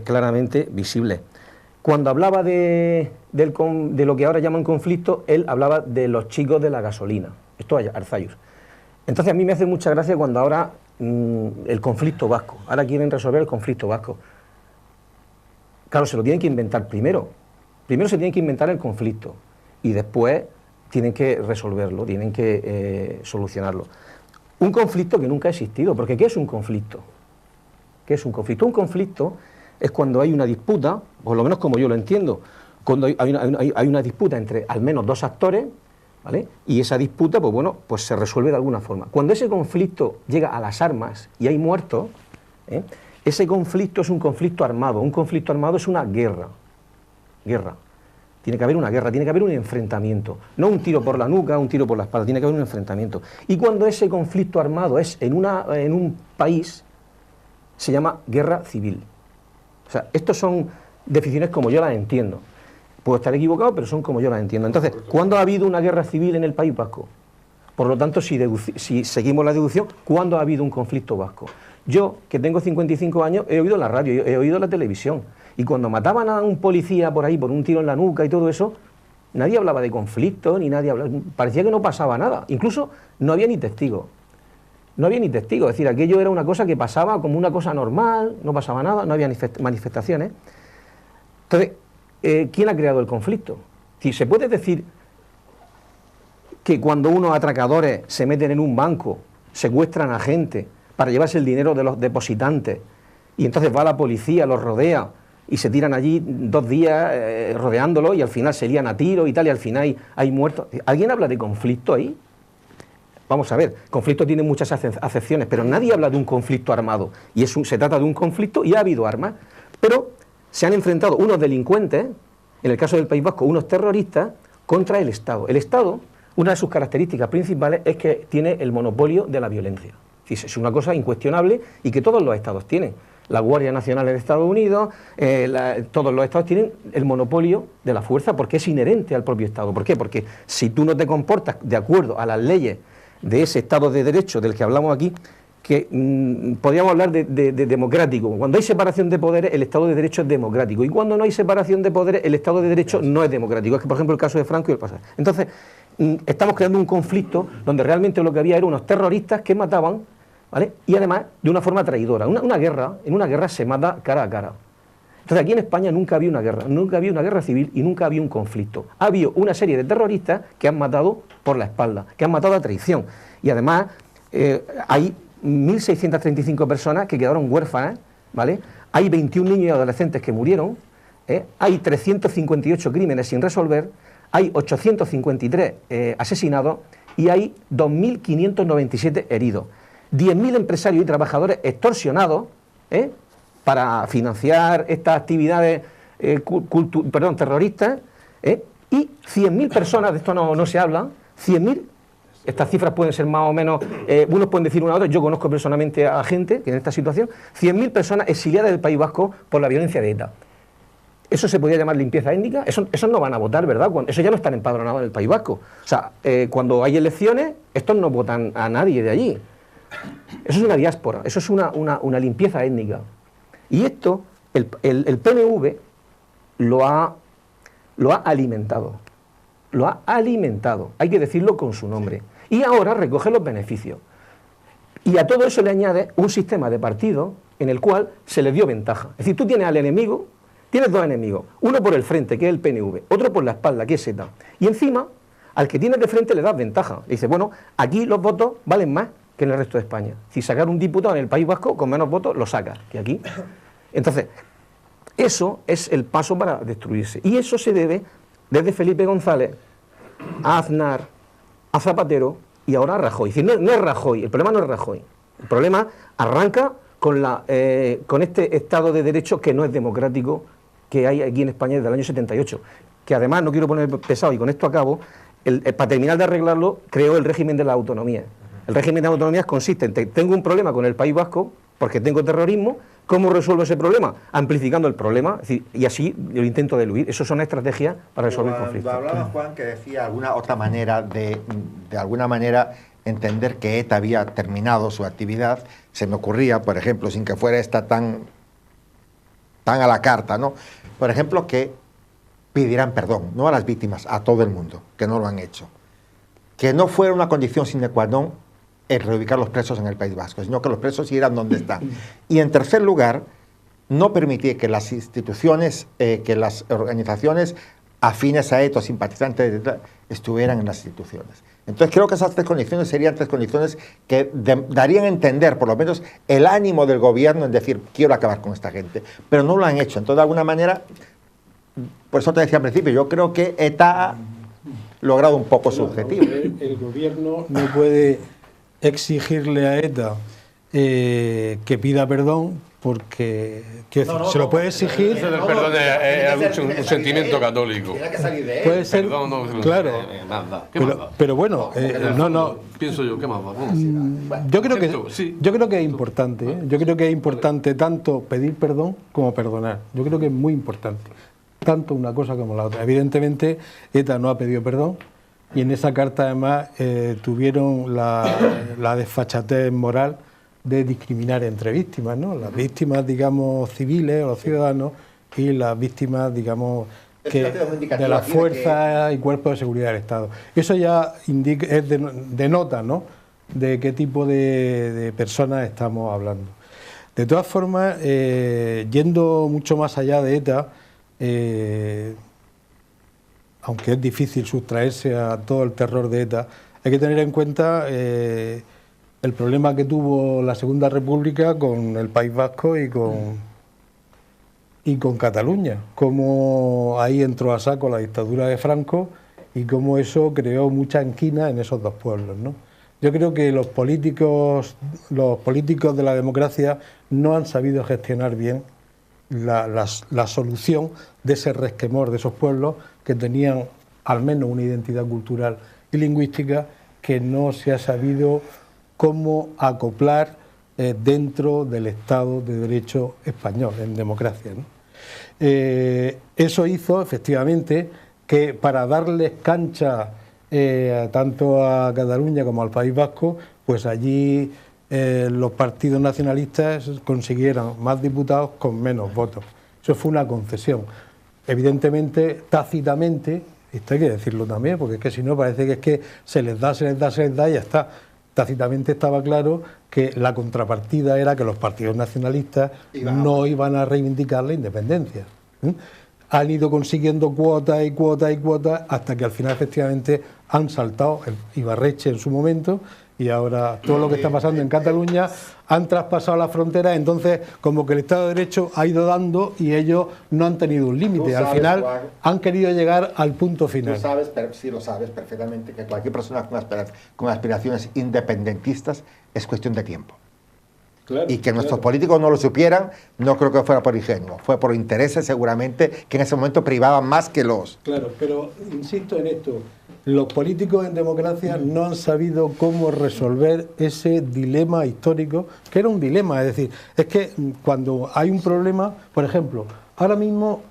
claramente visibles. Cuando hablaba de lo que ahora llaman conflicto, él hablaba de los chicos de la gasolina. Esto es Arzayus. Entonces a mí me hace mucha gracia cuando ahora el conflicto vasco, ahora quieren resolver el conflicto vasco. Claro, se lo tienen que inventar primero. Primero se tienen que inventar el conflicto y después tienen que resolverlo, tienen que solucionarlo. Un conflicto que nunca ha existido, porque ¿qué es un conflicto? ¿Qué es un conflicto? Un conflicto es cuando hay una disputa, por lo menos como yo lo entiendo, cuando hay una disputa entre al menos dos actores, ¿vale? Y esa disputa, pues bueno, pues se resuelve de alguna forma. Cuando ese conflicto llega a las armas y hay muertos, ese conflicto es un conflicto armado. Un conflicto armado es una guerra. Tiene que haber una guerra, tiene que haber un enfrentamiento. No un tiro por la nuca, un tiro por la espalda, tiene que haber un enfrentamiento. Y cuando ese conflicto armado es en un país, se llama guerra civil. O sea, estos son definiciones como yo las entiendo. Puedo estar equivocado, pero son como yo las entiendo. Entonces, ¿cuándo ha habido una guerra civil en el País Vasco? Por lo tanto, si seguimos la deducción, ¿cuándo ha habido un conflicto vasco? Yo, que tengo 55 años, he oído la radio, he oído la televisión. Y cuando mataban a un policía por ahí, por un tiro en la nuca y todo eso, nadie hablaba de conflicto, ni nadie hablaba, parecía que no pasaba nada. Incluso no había ni testigos. No había ni testigos, es decir, aquello era una cosa que pasaba como una cosa normal, no pasaba nada, no había manifestaciones. Entonces, ¿quién ha creado el conflicto? Si se puede decir que cuando unos atracadores se meten en un banco, secuestran a gente para llevarse el dinero de los depositantes, y entonces va la policía, los rodea, y se tiran allí 2 días rodeándolo, y al final se lían a tiro y tal, y al final hay muertos. ¿Alguien habla de conflicto ahí? Vamos a ver, conflicto tiene muchas acepciones, pero nadie habla de un conflicto armado, y se trata de un conflicto y ha habido armas, pero se han enfrentado unos delincuentes, en el caso del País Vasco, unos terroristas, contra el Estado. El Estado, una de sus características principales es que tiene el monopolio de la violencia. Es una cosa incuestionable y que todos los estados tienen. La Guardia Nacional de Estados Unidos, todos los estados tienen el monopolio de la fuerza porque es inherente al propio Estado. ¿Por qué? Porque si tú no te comportas de acuerdo a las leyes de ese Estado de Derecho del que hablamos aquí, que podríamos hablar de democrático. Cuando hay separación de poderes, el Estado de Derecho es democrático. Y cuando no hay separación de poderes, el Estado de Derecho no es democrático. Es que, por ejemplo, el caso de Franco y el pasado. Entonces, estamos creando un conflicto donde realmente lo que había eran unos terroristas que mataban, ¿vale? Y además de una forma traidora. En una guerra se mata cara a cara. Entonces aquí en España nunca había una guerra civil y nunca había un conflicto. Ha habido una serie de terroristas que han matado por la espalda, que han matado a traición. Y además hay 1.635 personas que quedaron huérfanas, ¿vale? Hay 21 niños y adolescentes que murieron, hay 358 crímenes sin resolver, hay 853 asesinados y hay 2.597 heridos. 10.000 empresarios y trabajadores extorsionados para financiar estas actividades terroristas, y 100.000 personas, de esto no se habla, 100.000, estas cifras pueden ser más o menos, unos pueden decir una a otra, yo conozco personalmente a gente que en esta situación, 100.000 personas exiliadas del País Vasco por la violencia de ETA. ¿Eso se podría llamar limpieza étnica? Eso no van a votar, ¿verdad? Eso ya no están empadronados en el País Vasco. O sea, cuando hay elecciones, estos no votan a nadie de allí. Eso es una diáspora, eso es una limpieza étnica. Y esto, el PNV lo ha alimentado. Lo ha alimentado, hay que decirlo con su nombre. Y ahora recoge los beneficios. Y a todo eso le añade un sistema de partido en el cual se le dio ventaja. Es decir, tú tienes al enemigo, tienes 2 enemigos, uno por el frente, que es el PNV, otro por la espalda, que es ETA. Y encima, al que tienes de frente le das ventaja. Le dice, bueno, aquí los votos valen más que en el resto de España. Si sacar un diputado en el País Vasco, con menos votos, lo saca que aquí. Entonces, eso es el paso para destruirse. Y eso se debe desde Felipe González a Aznar, a Zapatero y ahora a Rajoy. Es decir, no es Rajoy, el problema no es Rajoy. El problema arranca con este Estado de Derecho que no es democrático que hay aquí en España desde el año 78. Que además, no quiero poner pesado y con esto acabo, para terminar de arreglarlo, creó el régimen de la autonomía. El régimen de autonomías consiste en, tengo un problema con el País Vasco porque tengo terrorismo, ¿cómo resuelvo ese problema? Amplificando el problema, es decir, y así lo intento diluir. Eso son estrategias para resolver el conflicto. Hablaba Juan que decía alguna otra manera de alguna manera entender que ETA había terminado su actividad, se me ocurría, por ejemplo, sin que fuera esta tan a la carta, ¿no? Por ejemplo, que pidieran perdón, no a las víctimas, a todo el mundo, que no lo han hecho. Que no fuera una condición sine qua non el reubicar los presos en el País Vasco, sino que los presos siguieran donde están. Y en tercer lugar, no permitir que las instituciones, que las organizaciones afines a ETA, simpatizantes de ETA, estuvieran en las instituciones. Entonces creo que esas 3 condiciones serían 3 condiciones que darían a entender, por lo menos, el ánimo del gobierno en decir, quiero acabar con esta gente. Pero no lo han hecho. Entonces, de alguna manera, Por eso te decía al principio, yo creo que ETA ha logrado un poco su objetivo. El gobierno no puede exigirle a ETA que pida perdón, porque se lo puede exigir. Eso del perdón es un sentimiento católico. Puede ser, Perdón, no, claro. ¿Qué más da? Pero bueno, no. Pienso yo, ¿qué más da? Yo creo que Sí. yo creo que es importante, ¿eh? Yo creo que es importante tanto pedir perdón como perdonar. Yo creo que es muy importante, tanto una cosa como la otra. Evidentemente, ETA no ha pedido perdón y en esa carta además tuvieron la desfachatez moral de discriminar entre víctimas, ¿no? Las víctimas, digamos, civiles o los ciudadanos y las víctimas, digamos, de las fuerzas y cuerpos de seguridad del Estado. Eso ya denota, ¿no?, de qué tipo de personas estamos hablando. De todas formas, yendo mucho más allá de ETA, aunque es difícil sustraerse a todo el terror de ETA, hay que tener en cuenta el problema que tuvo la Segunda República con el País Vasco y con Cataluña, cómo ahí entró a saco la dictadura de Franco y cómo eso creó mucha anquina en esos dos pueblos, ¿no? Yo creo que los políticos de la democracia no han sabido gestionar bien la solución de ese resquemor de esos pueblos que tenían al menos una identidad cultural y lingüística que no se ha sabido cómo acoplar dentro del Estado de Derecho español, en democracia, ¿no? Eso hizo, efectivamente, que para darles cancha tanto a Cataluña como al País Vasco, pues allí los partidos nacionalistas consiguieran más diputados con menos votos. Eso fue una concesión. Evidentemente, tácitamente, esto hay que decirlo también, porque es que si no parece que es que se les da y ya está. Tácitamente estaba claro que la contrapartida era que los partidos nacionalistas no iban a reivindicar la independencia. Han ido consiguiendo cuotas y cuotas y cuotas hasta que al final efectivamente han saltado el Ibarretxe en su momento y ahora todo lo que está pasando en Cataluña han traspasado la frontera, entonces como que el Estado de Derecho ha ido dando y ellos no han tenido un límite, al final Juan, han querido llegar al punto final. Tú sabes, sí lo sabes perfectamente, que cualquier persona con aspiraciones independentistas es cuestión de tiempo. Claro, y que nuestros políticos no lo supieran, no creo que fuera por ingenuo, fue por intereses seguramente que en ese momento privaban más que los... Claro, pero insisto en esto, los políticos en democracia no han sabido cómo resolver ese dilema histórico, que era un dilema, es decir, es que cuando hay un problema, por ejemplo, ahora mismo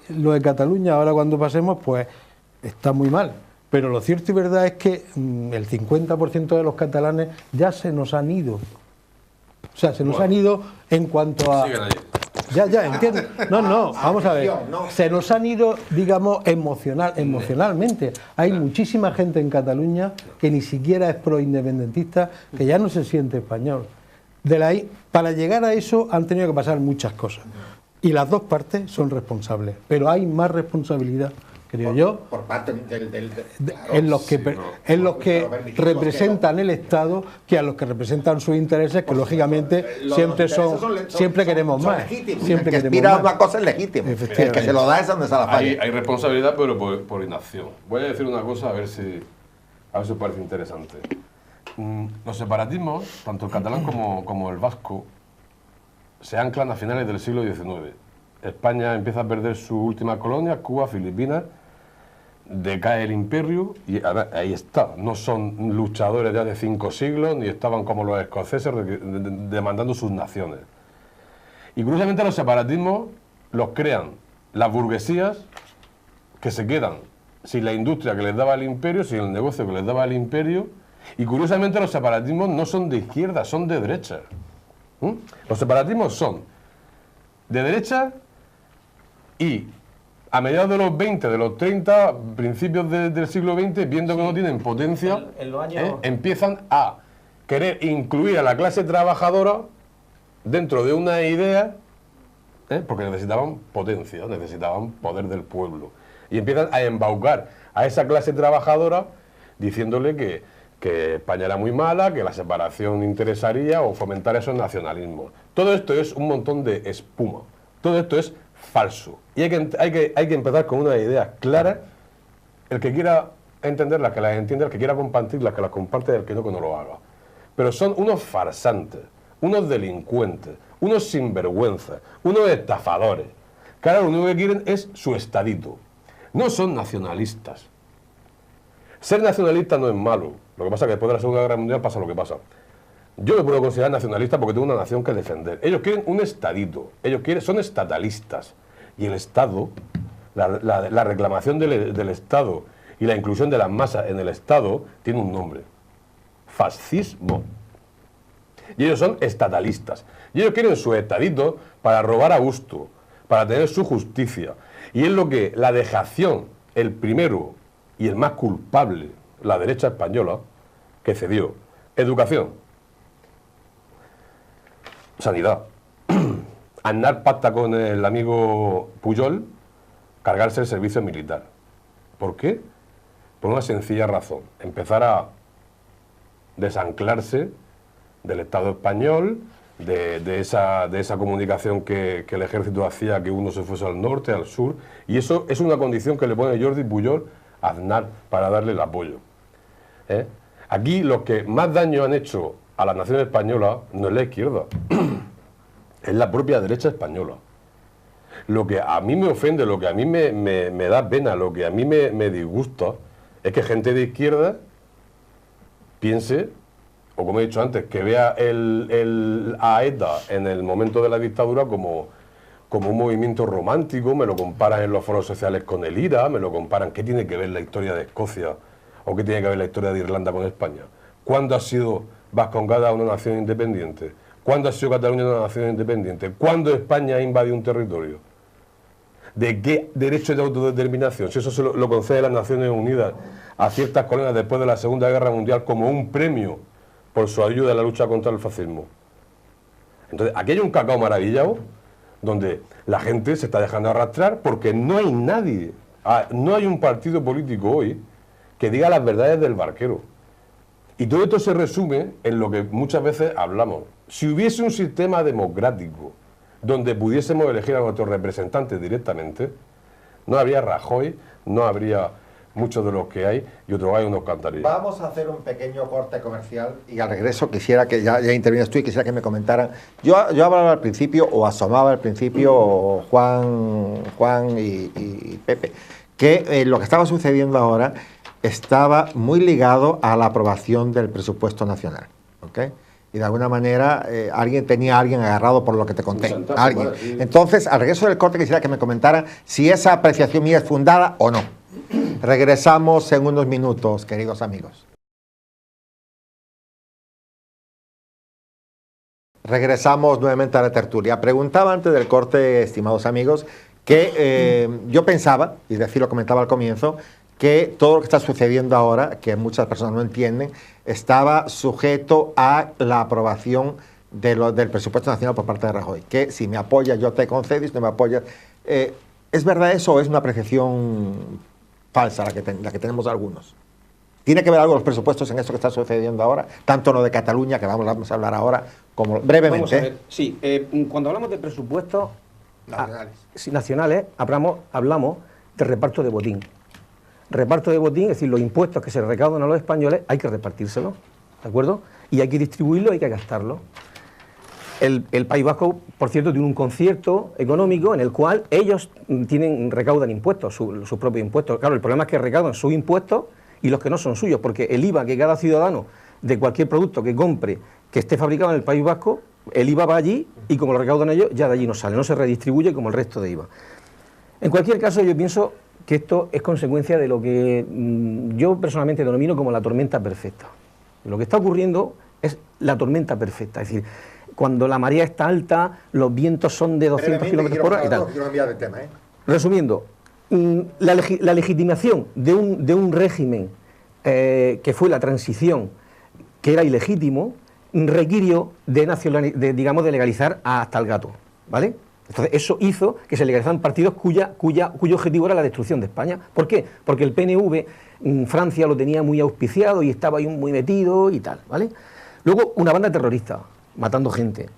lo de Cataluña, ahora cuando pasemos, pues está muy mal, pero lo cierto y verdad es que el 50% de los catalanes ya se nos han ido. O sea, se nos han ido en cuanto a... Ya, entiendo. No, vamos a ver. Se nos han ido, digamos, emocionalmente. Hay muchísima gente en Cataluña que ni siquiera es proindependentista, que ya no se siente español. Para llegar a eso han tenido que pasar muchas cosas. Y las dos partes son responsables. Pero hay más responsabilidad, creo yo, por parte en los que representan el Estado que a los que representan sus intereses, que lógicamente siempre queremos más. Siempre queremos más. Una cosa es legítima. El que se lo da es donde se la falla. Hay responsabilidad, pero por inacción. Voy a decir una cosa a ver si os parece interesante. Los separatismos, tanto el catalán como el vasco, se anclan a finales del siglo XIX. España empieza a perder su última colonia, Cuba, Filipinas, decae el imperio y ahí está. No son luchadores ya de 5 siglos, ni estaban como los escoceses demandando sus naciones. Y curiosamente los separatismos los crean las burguesías que se quedan sin la industria que les daba el imperio, sin el negocio que les daba el imperio, y curiosamente los separatismos no son de izquierda, son de derecha. Los separatismos son de derecha y a mediados de los 20, de los 30, principios del siglo XX, viendo que no tienen potencia, empiezan a querer incluir a la clase trabajadora dentro de una idea, porque necesitaban potencia, necesitaban poder del pueblo. Y empiezan a embaucar a esa clase trabajadora diciéndole que España era muy mala, que la separación interesaría o fomentar esos nacionalismos. Todo esto es un montón de espuma. Todo esto es falso. Y hay que empezar con unas ideas claras. El que quiera entenderlas, que las entienda, el que quiera compartirlas, que las comparte, el que no lo haga. Pero son unos farsantes, unos delincuentes, unos sinvergüenzas, unos estafadores, que ahora lo único que quieren es su estadito. No son nacionalistas. Ser nacionalista no es malo. Lo que pasa es que después de la Segunda Guerra Mundial pasa lo que pasa. Yo me puedo considerar nacionalista porque tengo una nación que defender. Ellos quieren un estadito. Son estatalistas. Y el Estado, la reclamación del Estado y la inclusión de las masas en el Estado tiene un nombre. Fascismo. Y ellos son estatalistas. Y ellos quieren su estadito para robar a gusto, para tener su justicia. Y es lo que la dejación, el primero y el más culpable, la derecha española, que cedió. Educación. Sanidad. Aznar pacta con el amigo Pujol cargarse el servicio militar. ¿Por qué? Por una sencilla razón. Empezar a desanclarse del Estado español, de esa comunicación que el ejército hacía, que uno se fuese al norte, al sur, y eso es una condición que le pone Jordi Pujol a Aznar para darle el apoyo. Aquí los que más daño han hecho a la nación española no es la izquierda, es la propia derecha española. Lo que a mí me ofende, lo que a mí me da pena, lo que a mí me disgusta, es que gente de izquierda piense, o como he dicho antes, que vea a ETA en el momento de la dictadura como un movimiento romántico. Me lo comparan en los foros sociales con el IRA, me lo comparan. ¿Qué tiene que ver la historia de Escocia o qué tiene que ver la historia de Irlanda con España? ¿Cuándo ha sido Vascongada una nación independiente? ¿Cuándo ha sido Cataluña una nación independiente? ¿Cuándo España ha invadido un territorio? ¿De qué derecho de autodeterminación? Si eso se lo concede las Naciones Unidas a ciertas colonias después de la Segunda Guerra Mundial como un premio por su ayuda en la lucha contra el fascismo. Entonces, aquí hay un cacao maravillado donde la gente se está dejando arrastrar porque no hay nadie, no hay un partido político hoy que diga las verdades del barquero. Y todo esto se resume en lo que muchas veces hablamos. Si hubiese un sistema democrático donde pudiésemos elegir a nuestros representantes directamente, no habría Rajoy, no habría muchos de los que hay, y otros hay unos cantarillos. Vamos a hacer un pequeño corte comercial y al regreso quisiera que ya intervienes tú y quisiera que me comentaran. Yo hablaba al principio, o asomaba al principio Juan y Pepe, que lo que estaba sucediendo ahora estaba muy ligado a la aprobación del presupuesto nacional, ¿ok? Y de alguna manera tenía a alguien agarrado por lo que te conté. Alguien. Entonces, al regreso del corte quisiera que me comentaran si esa apreciación mía es fundada o no. Regresamos en unos minutos, queridos amigos. Regresamos nuevamente a la tertulia. Preguntaba antes del corte, estimados amigos, que yo pensaba, y decir lo comentaba al comienzo, que todo lo que está sucediendo ahora, que muchas personas no entienden, estaba sujeto a la aprobación del presupuesto nacional por parte de Rajoy. Que si me apoyas yo te concedo y si no me apoyas... ¿Es verdad eso o es una apreciación falsa la que tenemos algunos? ¿Tiene que ver algo los presupuestos en esto que está sucediendo ahora? Tanto lo de Cataluña, que vamos a hablar ahora, como brevemente. Vamos a ver. Sí, cuando hablamos de presupuestos nacionales hablamos de reparto de botín. Reparto de botín, es decir, los impuestos que se recaudan a los españoles hay que repartírselos, ¿de acuerdo? Y hay que distribuirlos, hay que gastarlos. El País Vasco, por cierto, tiene un concierto económico en el cual ellos recaudan impuestos, sus propios impuestos. Claro, el problema es que recaudan sus impuestos y los que no son suyos, porque el IVA que cada ciudadano de cualquier producto que compre, que esté fabricado en el País Vasco, el IVA va allí y como lo recaudan ellos, ya de allí no sale, no se redistribuye como el resto de IVA. En cualquier caso, yo pienso que esto es consecuencia de lo que yo personalmente denomino como la tormenta perfecta. Lo que está ocurriendo es la tormenta perfecta, es decir, cuando la marea está alta, los vientos son de 200 kilómetros por hora y tal. Resumiendo, la legitimación de un régimen que fue la transición, que era ilegítimo, requirió de legalizar hasta el gato, ¿vale? Entonces eso hizo que se legalizaran partidos cuyo objetivo era la destrucción de España. ¿Por qué? Porque el PNV, Francia lo tenía muy auspiciado y estaba ahí muy metido y tal, ¿vale? Luego una banda terrorista, matando gente.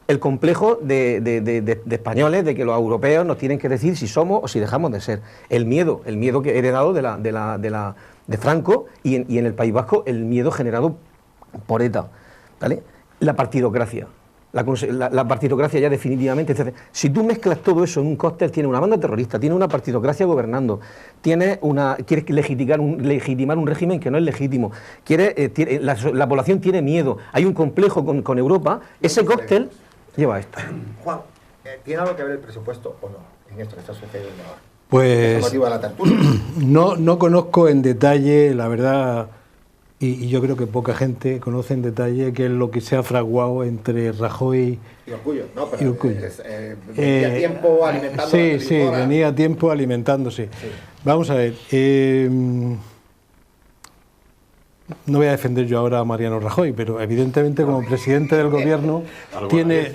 el complejo de españoles, de que los europeos nos tienen que decir si somos o si dejamos de ser. El miedo que he heredado de Franco y en el País Vasco, el miedo generado por ETA, ¿vale? La partidocracia. La partidocracia ya definitivamente, etc. Si tú mezclas todo eso en un cóctel, tiene una banda terrorista, tiene una partidocracia gobernando, quieres legitimar un régimen que no es legítimo, la población tiene miedo, hay un complejo con Europa, ese cóctel lleva a esto. Juan, ¿tiene algo que ver el presupuesto o no en esto que está sucediendo ahora? Pues ¿Es el motivo de la tertulia? no conozco en detalle, la verdad, y yo creo que poca gente conoce en detalle qué es lo que se ha fraguado entre Rajoy Y Urkullu, no, pero y Urkullu. venía tiempo alimentando Sí, la sí, televisora. venía tiempo alimentándose. Sí. Vamos a ver, no voy a defender yo ahora a Mariano Rajoy, pero evidentemente como presidente del gobierno tiene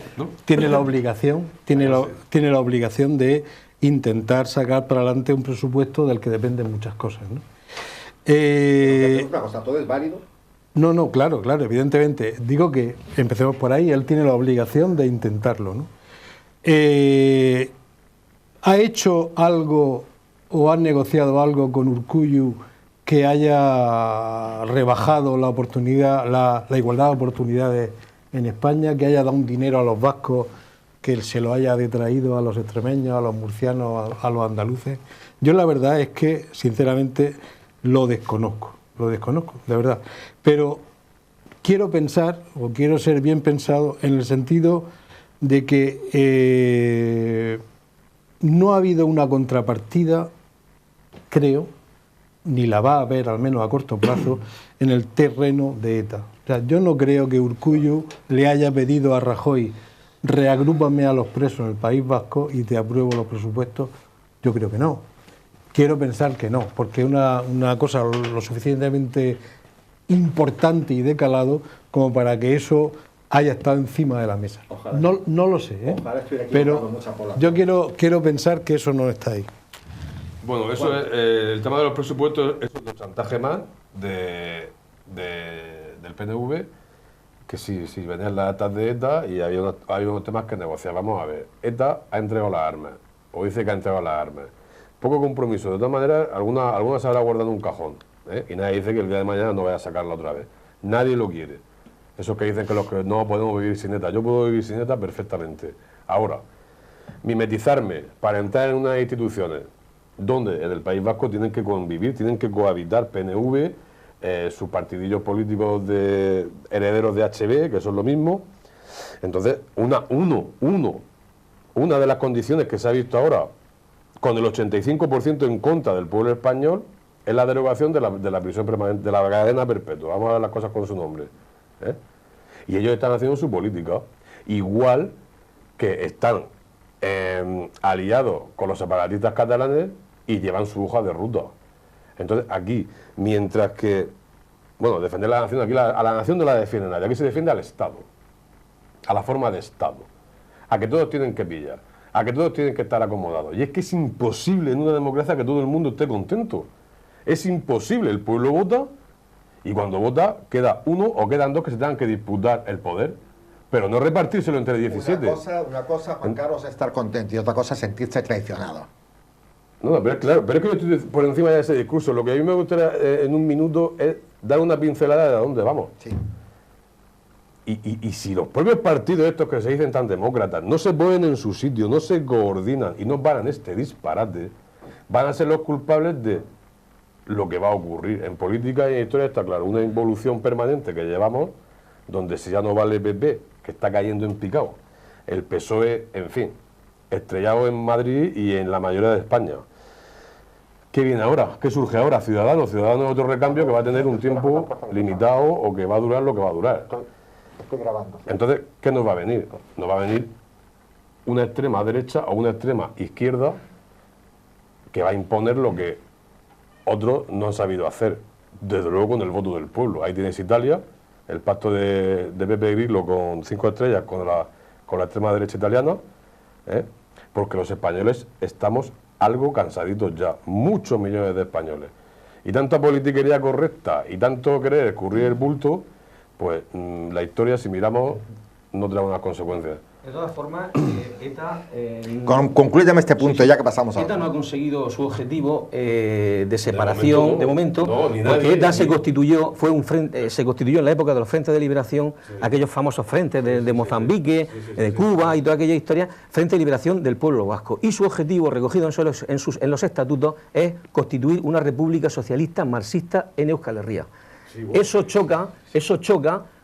la obligación, tiene la obligación de intentar sacar para adelante un presupuesto del que dependen muchas cosas, ¿no? Una cosa, todo es válido. No, claro, evidentemente. Digo que empecemos por ahí, él tiene la obligación de intentarlo, ¿no? ¿Ha hecho algo o ha negociado algo con Urkullu que haya rebajado la oportunidad, la igualdad de oportunidades en España, que haya dado un dinero a los vascos, que se lo haya detraído a los extremeños, a los murcianos, a los andaluces? Yo la verdad es que, sinceramente, lo desconozco, de verdad. Pero quiero pensar, o quiero ser bien pensado, en el sentido de que no ha habido una contrapartida, creo, ni la va a haber, al menos a corto plazo, en el terreno de ETA. O sea, yo no creo que Urkullu le haya pedido a Rajoy: reagrúpame a los presos en el País Vasco y te apruebo los presupuestos. Yo creo que no. Quiero pensar que no, porque es una cosa lo suficientemente importante y de calado como para que eso haya estado encima de la mesa. Ojalá. No lo sé, Ojalá estuviera equivocado en mucha población. yo quiero pensar que eso no está ahí. Bueno, eso es, el tema de los presupuestos es otro chantaje más del PNV, que sí, venían las actas de ETA y había unos temas que negociar. Vamos a ver, ETA ha entregado las armas, o dice que ha entregado las armas. Poco compromiso. De todas maneras, alguna se habrá guardado en un cajón, ¿eh? Y nadie dice que el día de mañana no vaya a sacarla otra vez. Nadie lo quiere. Esos que dicen que los que no podemos vivir sin ETA. Yo puedo vivir sin ETA perfectamente. Ahora, mimetizarme para entrar en unas instituciones donde en el País Vasco tienen que convivir, tienen que cohabitar PNV, sus partidillos políticos de herederos de HB, que son lo mismo. Entonces, una de las condiciones que se ha visto ahora, con el 85% en contra del pueblo español, es la derogación de la prisión permanente, de la cadena perpetua. Vamos a ver las cosas con su nombre, ¿eh? Y ellos están haciendo su política, igual que están aliados con los separatistas catalanes y llevan su hoja de ruta. Entonces, aquí, mientras que, bueno, defender la nación, aquí a la nación no la defiende nadie, aquí se defiende al Estado, a la forma de Estado, a que todos tienen que pillar, a que todos tienen que estar acomodados. Y es que es imposible en una democracia que todo el mundo esté contento. Es imposible, el pueblo vota y cuando vota queda uno o quedan dos que se tengan que disputar el poder, pero no repartírselo entre 17. Una cosa, Juan Carlos, es estar contento y otra cosa es sentirse traicionado. No, pero claro, pero es que yo estoy por encima de ese discurso. Lo que a mí me gustaría en un minuto es dar una pincelada de a dónde vamos. Sí. Y si los propios partidos estos que se dicen tan demócratas no se ponen en su sitio, no se coordinan y no paran este disparate, van a ser los culpables de lo que va a ocurrir. En política y en historia está claro, una involución permanente que llevamos, donde si ya no vale el PP, que está cayendo en picado, el PSOE, en fin, estrellado en Madrid y en la mayoría de España. ¿Qué viene ahora? ¿Qué surge ahora? Ciudadanos es otro recambio que va a tener un tiempo limitado o que va a durar lo que va a durar. Estoy grabando. Entonces, ¿qué nos va a venir? Nos va a venir una extrema derecha o una extrema izquierda que va a imponer lo que otros no han sabido hacer, desde luego con el voto del pueblo. Ahí tienes Italia, el pacto de Beppe Grillo con 5 estrellas con la extrema derecha italiana, porque los españoles estamos algo cansaditos ya, muchos millones de españoles. Y tanta politiquería correcta y tanto querer escurrir el bulto, pues la historia, si miramos, no trae unas consecuencias. De todas formas, ETA... Conclúyame este punto, ya que pasamos a ETA no otro. ha conseguido su objetivo de separación, de momento, no, ni porque nadie, ETA se ni- constituyó, se constituyó en la época de los frentes de liberación, aquellos famosos frentes de Mozambique, de Cuba y toda aquella historia, Frente de Liberación del Pueblo Vasco. Y su objetivo, recogido en los estatutos, es constituir una república socialista marxista en Euskal Herria. Eso choca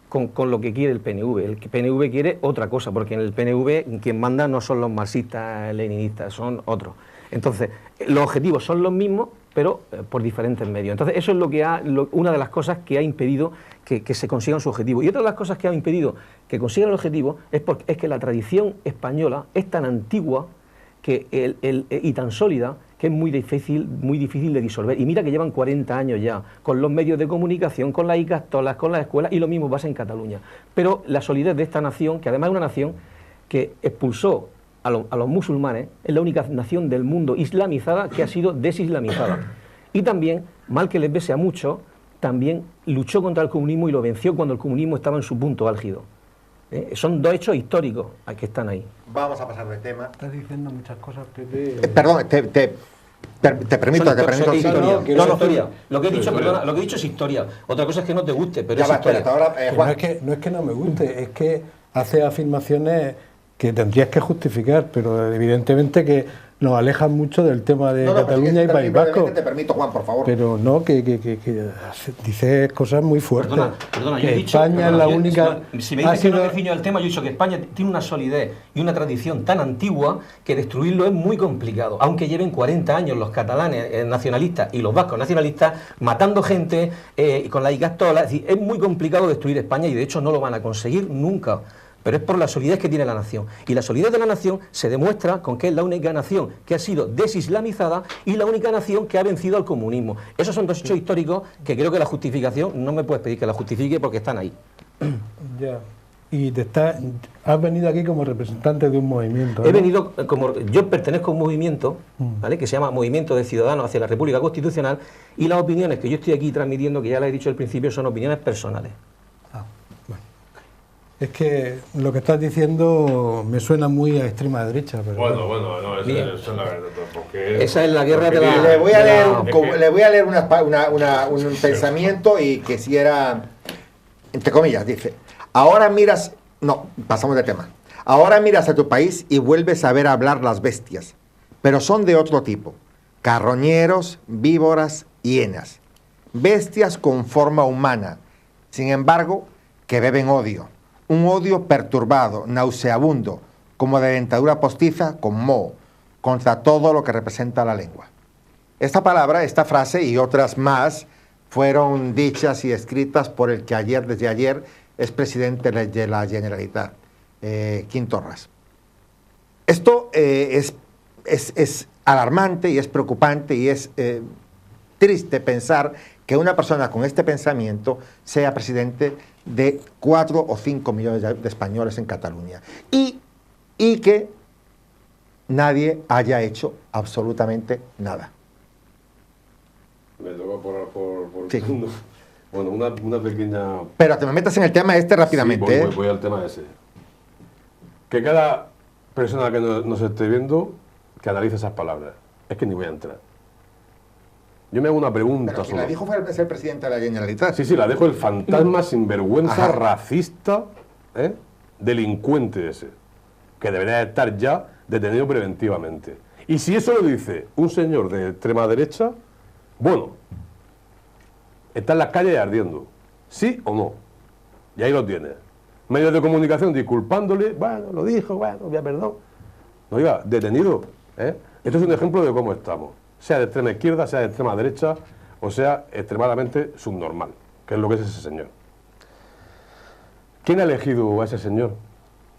con lo que quiere el PNV. El PNV quiere otra cosa, porque en el PNV quien manda no son los marxistas leninistas, son otros. Entonces, los objetivos son los mismos, pero por diferentes medios. Entonces, eso es una de las cosas que ha impedido que se consigan su objetivo. Y otra de las cosas que ha impedido que consigan el objetivo es que la tradición española es tan antigua y tan sólida que es muy difícil de disolver. Y mira que llevan 40 años ya, con los medios de comunicación, con las icastolas, con las escuelas, y lo mismo pasa en Cataluña. Pero la solidez de esta nación, que además es una nación que expulsó a los musulmanes, es la única nación del mundo islamizada que ha sido desislamizada. Y también, mal que les pese a muchos, también luchó contra el comunismo y lo venció cuando el comunismo estaba en su punto álgido. Son dos hechos históricos que están ahí. Vamos a pasar de tema. Estás diciendo muchas cosas, Pepe. Perdón, te permito. Son historia. No, Historia. Lo que he dicho, perdona, lo que he dicho es historia. Otra cosa es que no te guste, pero Ya es va, historia. espérate, ahora, Que Juan. no es que no me guste, es que hace afirmaciones que tendrías que justificar, pero evidentemente que nos alejan mucho del tema de Cataluña y País Vasco. Te permito, Juan, por favor. Pero no, que dices cosas muy fuertes. Perdona, yo que he dicho, España es la única. Si me ha dices que no sido- me ciño al tema, yo he dicho que España tiene una solidez y una tradición tan antigua que destruirlo es muy complicado. Aunque lleven 40 años los catalanes nacionalistas y los vascos nacionalistas matando gente con la icastola, es decir, es muy complicado destruir España y de hecho no lo van a conseguir nunca. Pero es por la solidez que tiene la nación. Y la solidez de la nación se demuestra con que es la única nación que ha sido desislamizada y la única nación que ha vencido al comunismo. Esos son dos hechos históricos que creo que la justificación, no me puedes pedir que la justifique porque están ahí. Ya. Y has venido aquí como representante de un movimiento. He ¿no? venido, yo pertenezco a un movimiento, ¿vale?, que se llama Movimiento de Ciudadanos hacia la República Constitucional, y las opiniones que yo estoy aquí transmitiendo, que ya las he dicho al principio, son opiniones personales. Es que lo que estás diciendo me suena muy a extrema derecha. Pero Bueno, no, Bien. eso es la verdad. Porque, Esa es la guerra de porque la... Le voy a de leer, la- le voy a leer un pensamiento y quisiera, entre comillas, dice, ahora miras, no, pasamos de tema, ahora miras a tu país y vuelves a ver hablar las bestias, pero son de otro tipo, carroñeros, víboras, hienas, bestias con forma humana, sin embargo, que beben odio, un odio perturbado, nauseabundo, como de dentadura postiza con moho, contra todo lo que representa la lengua. Esta palabra, esta frase y otras más fueron dichas y escritas por el que desde ayer, es presidente de la Generalitat, Quim Torras. Esto es alarmante y es preocupante y es triste pensar que una persona con este pensamiento sea presidente de 4 o 5 millones de españoles en Cataluña y que nadie haya hecho absolutamente nada. Me toca por Sí. segundo. Bueno, una pequeña... Pero te me metas en el tema este rápidamente. Sí, voy al tema ese. Que cada persona que nos esté viendo, que analice esas palabras. Es que ni voy a entrar. Yo me hago una pregunta Pero quien solo. la dijo fue el presidente de la Generalitat. Sí, la dejo el fantasma sinvergüenza, Ajá. racista, delincuente ese, que debería estar ya detenido preventivamente. Y si eso lo dice un señor de extrema derecha, bueno, está en las calles ardiendo, ¿sí o no? Y ahí lo tiene. Medios de comunicación disculpándole, bueno, lo dijo, bueno, ya perdón. No, oiga, detenido. Esto es un ejemplo de cómo estamos. Sea de extrema izquierda, sea de extrema derecha, o sea extremadamente subnormal, que es lo que es ese señor. ¿Quién ha elegido a ese señor?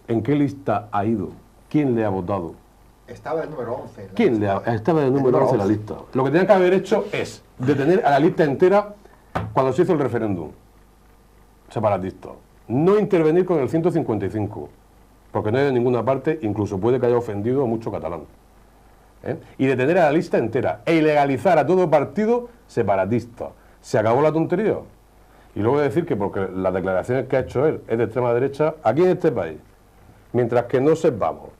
¿En qué lista ha ido? ¿Quién le ha votado? Estaba el número 11. en la ¿Quién lista. estaba en el número 11 de la lista? Lo que tenían que haber hecho es detener a la lista entera cuando se hizo el referéndum separatista. No intervenir con el 155, porque no hay de ninguna parte, incluso puede que haya ofendido a mucho catalán. Y detener a la lista entera e ilegalizar a todo partido separatista. Se acabó la tontería. Y luego decir que porque las declaraciones que ha hecho él es de extrema derecha, aquí en este país, mientras que no sepamos,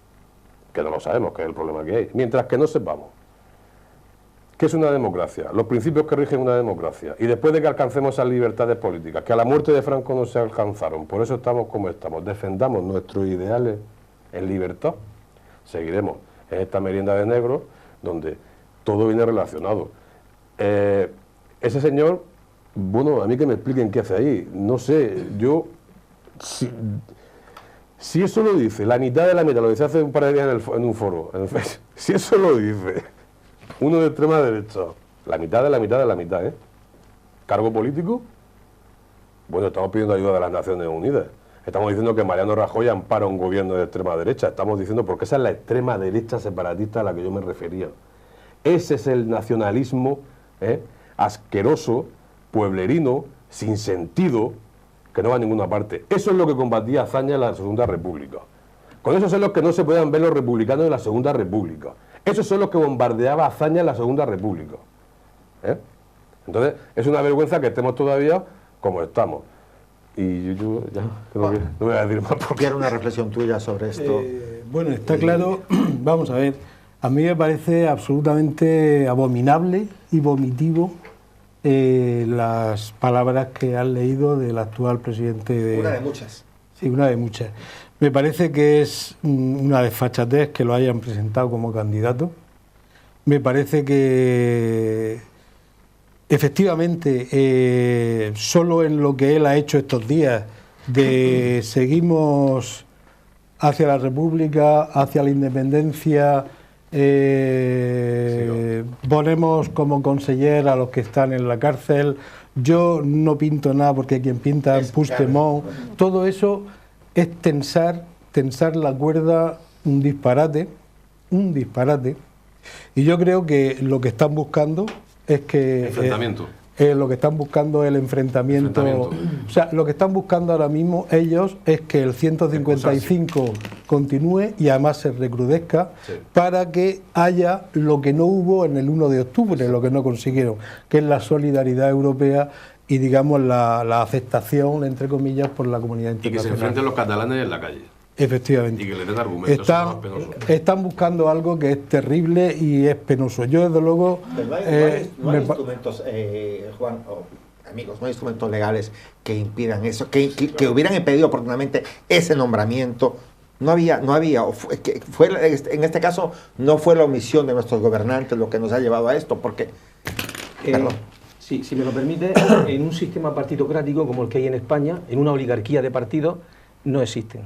que no lo sabemos, que es el problema que hay, mientras que no sepamos qué es una democracia, los principios que rigen una democracia, y después de que alcancemos esas libertades políticas, que a la muerte de Franco no se alcanzaron, por eso estamos como estamos, defendamos nuestros ideales en libertad, seguiremos en esta merienda de negros, donde todo viene relacionado. Ese señor, bueno, a mí que me expliquen qué hace ahí, no sé, yo... Si eso lo dice, la mitad de la mitad, lo dice hace un par de días en un foro, en el Facebook, si eso lo dice uno de extrema derecha, la mitad de la mitad de la mitad, ¿eh? ¿Cargo político? Bueno, estamos pidiendo ayuda de las Naciones Unidas. Estamos diciendo que Mariano Rajoy ampara un gobierno de extrema derecha. Estamos diciendo, porque esa es la extrema derecha separatista a la que yo me refería. Ese es el nacionalismo asqueroso, pueblerino, sin sentido, que no va a ninguna parte. Eso es lo que combatía Azaña en la Segunda República. Con esos son los que no se puedan ver los republicanos en la Segunda República. Esos son los que bombardeaba Azaña en la Segunda República. Entonces, es una vergüenza que estemos todavía como estamos. Y yo ya creo que no voy a decir más porque... Quiero una reflexión tuya sobre esto. Bueno, está claro, vamos a ver, a mí me parece absolutamente abominable y vomitivo las palabras que han leído del actual presidente de... Una de muchas. Sí, una de muchas. Me parece que es una desfachatez que lo hayan presentado como candidato. Me parece que efectivamente solo en lo que él ha hecho estos días de seguimos hacia la República, hacia la independencia, ponemos como conseller a los que están en la cárcel, yo no pinto nada porque quien pinta es Puigdemont, todo eso es tensar la cuerda, un disparate, y yo creo que lo que están buscando es que... Enfrentamiento. Lo que están buscando es el enfrentamiento. O sea, lo que están buscando ahora mismo ellos es que el 155 continúe y además se recrudezca para que haya lo que no hubo en el 1 de octubre, lo que no consiguieron, que es la solidaridad europea y, digamos, la aceptación, entre comillas, por la comunidad internacional. Y que se enfrenten los catalanes en la calle. Efectivamente. Y que le den argumentos. Están buscando algo que es terrible y es penoso. Yo, desde luego... Pero no hay instrumentos, Juan, amigos, no hay instrumentos legales que impidan eso, que hubieran impedido oportunamente ese nombramiento. No había, en este caso, no fue la omisión de nuestros gobernantes lo que nos ha llevado a esto, porque... Perdón. Sí, si me lo permite, en un sistema partitocrático como el que hay en España, en una oligarquía de partidos, no existen.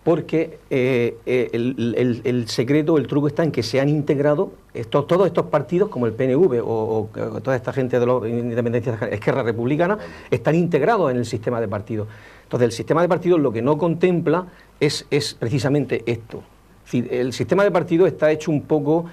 Porque el secreto, el truco está en que se han integrado todos estos partidos, como el PNV o toda esta gente de los independentistas, Esquerra Republicana, están integrados en el sistema de partidos. Entonces, el sistema de partidos lo que no contempla es precisamente esto. Es decir, el sistema de partidos está hecho un poco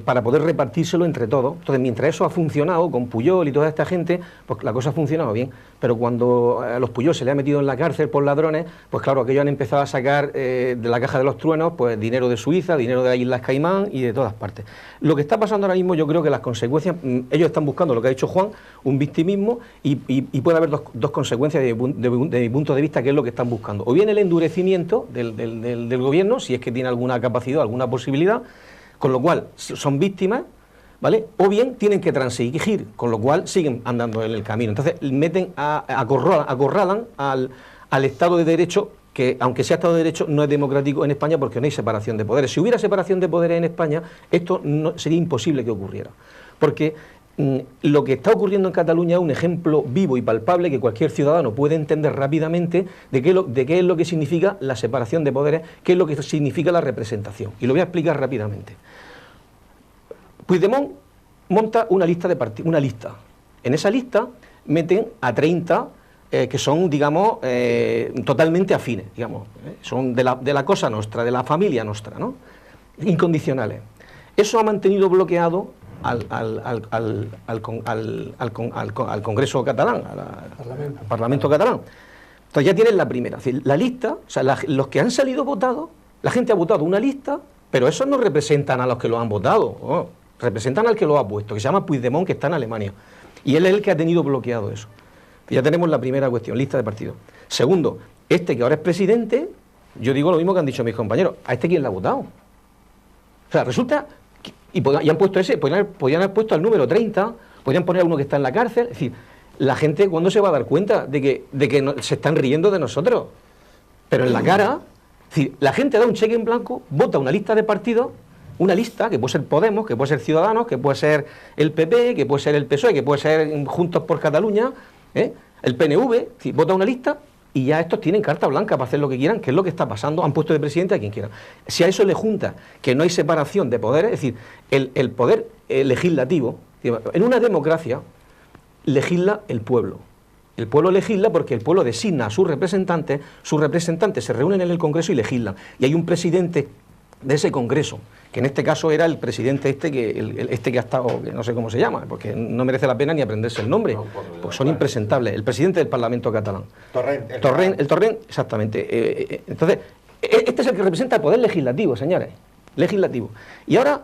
para poder repartírselo entre todos. Entonces, mientras eso ha funcionado con Pujol y toda esta gente, pues la cosa ha funcionado bien. Pero cuando a los Pujol se le ha metido en la cárcel por ladrones, pues claro, aquellos han empezado a sacar de la caja de los truenos pues dinero de Suiza, dinero de las Islas Caimán y de todas partes. Lo que está pasando ahora mismo, yo creo que las consecuencias, ellos están buscando lo que ha dicho Juan, un victimismo, y puede haber dos consecuencias de mi punto de vista, que es lo que están buscando. O bien el endurecimiento del gobierno, si es que tiene alguna capacidad, alguna posibilidad, con lo cual son víctimas, ¿vale? O bien tienen que transigir, con lo cual siguen andando en el camino. Entonces acorralan al Estado de Derecho, que aunque sea Estado de Derecho no es democrático en España porque no hay separación de poderes. Si hubiera separación de poderes en España, esto no, sería imposible que ocurriera. Porque lo que está ocurriendo en Cataluña es un ejemplo vivo y palpable que cualquier ciudadano puede entender rápidamente de qué es lo que significa la separación de poderes, qué es lo que significa la representación. Y lo voy a explicar rápidamente. Puigdemont monta una lista de partidos, una lista. En esa lista meten a 30 que son, digamos, totalmente afines, digamos, son de la cosa nostra, de la familia nostra, ¿no? Incondicionales. Eso ha mantenido bloqueado al Congreso catalán, al Parlamento catalán. Entonces ya tienen la primera, es decir, la lista, o sea, los que han salido votados, la gente ha votado una lista, pero esos no representan a los que lo han votado, representan al que lo ha puesto, que se llama Puigdemont, que está en Alemania, y él es el que ha tenido bloqueado eso. Ya tenemos la primera cuestión, lista de partidos. Segundo, este que ahora es presidente, yo digo lo mismo que han dicho mis compañeros. ¿A este quién le ha votado? O sea, resulta... Y han puesto ese, podrían haber puesto al número 30, podrían poner a uno que está en la cárcel. Es decir, la gente, ¿cuándo se va a dar cuenta de que se están riendo de nosotros? Pero en la cara, es decir, la gente da un cheque en blanco, vota una lista de partidos, una lista que puede ser Podemos, que puede ser Ciudadanos, que puede ser el PP, que puede ser el PSOE, que puede ser Juntos por Cataluña, el PNV, es decir, vota una lista y ya estos tienen carta blanca para hacer lo que quieran, que es lo que está pasando, han puesto de presidente a quien quieran. Si a eso le junta que no hay separación de poderes, es decir, el poder legislativo, en una democracia legisla el pueblo. El pueblo legisla porque el pueblo designa a sus representantes se reúnen en el Congreso y legislan. Y hay un presidente de ese Congreso, que en este caso era el presidente que ha estado, que no sé cómo se llama, porque no merece la pena ni aprenderse el nombre, pues son impresentables. El presidente del Parlamento catalán. El Torrent, exactamente. Entonces, este es el que representa el poder legislativo, señores. Legislativo. Y ahora,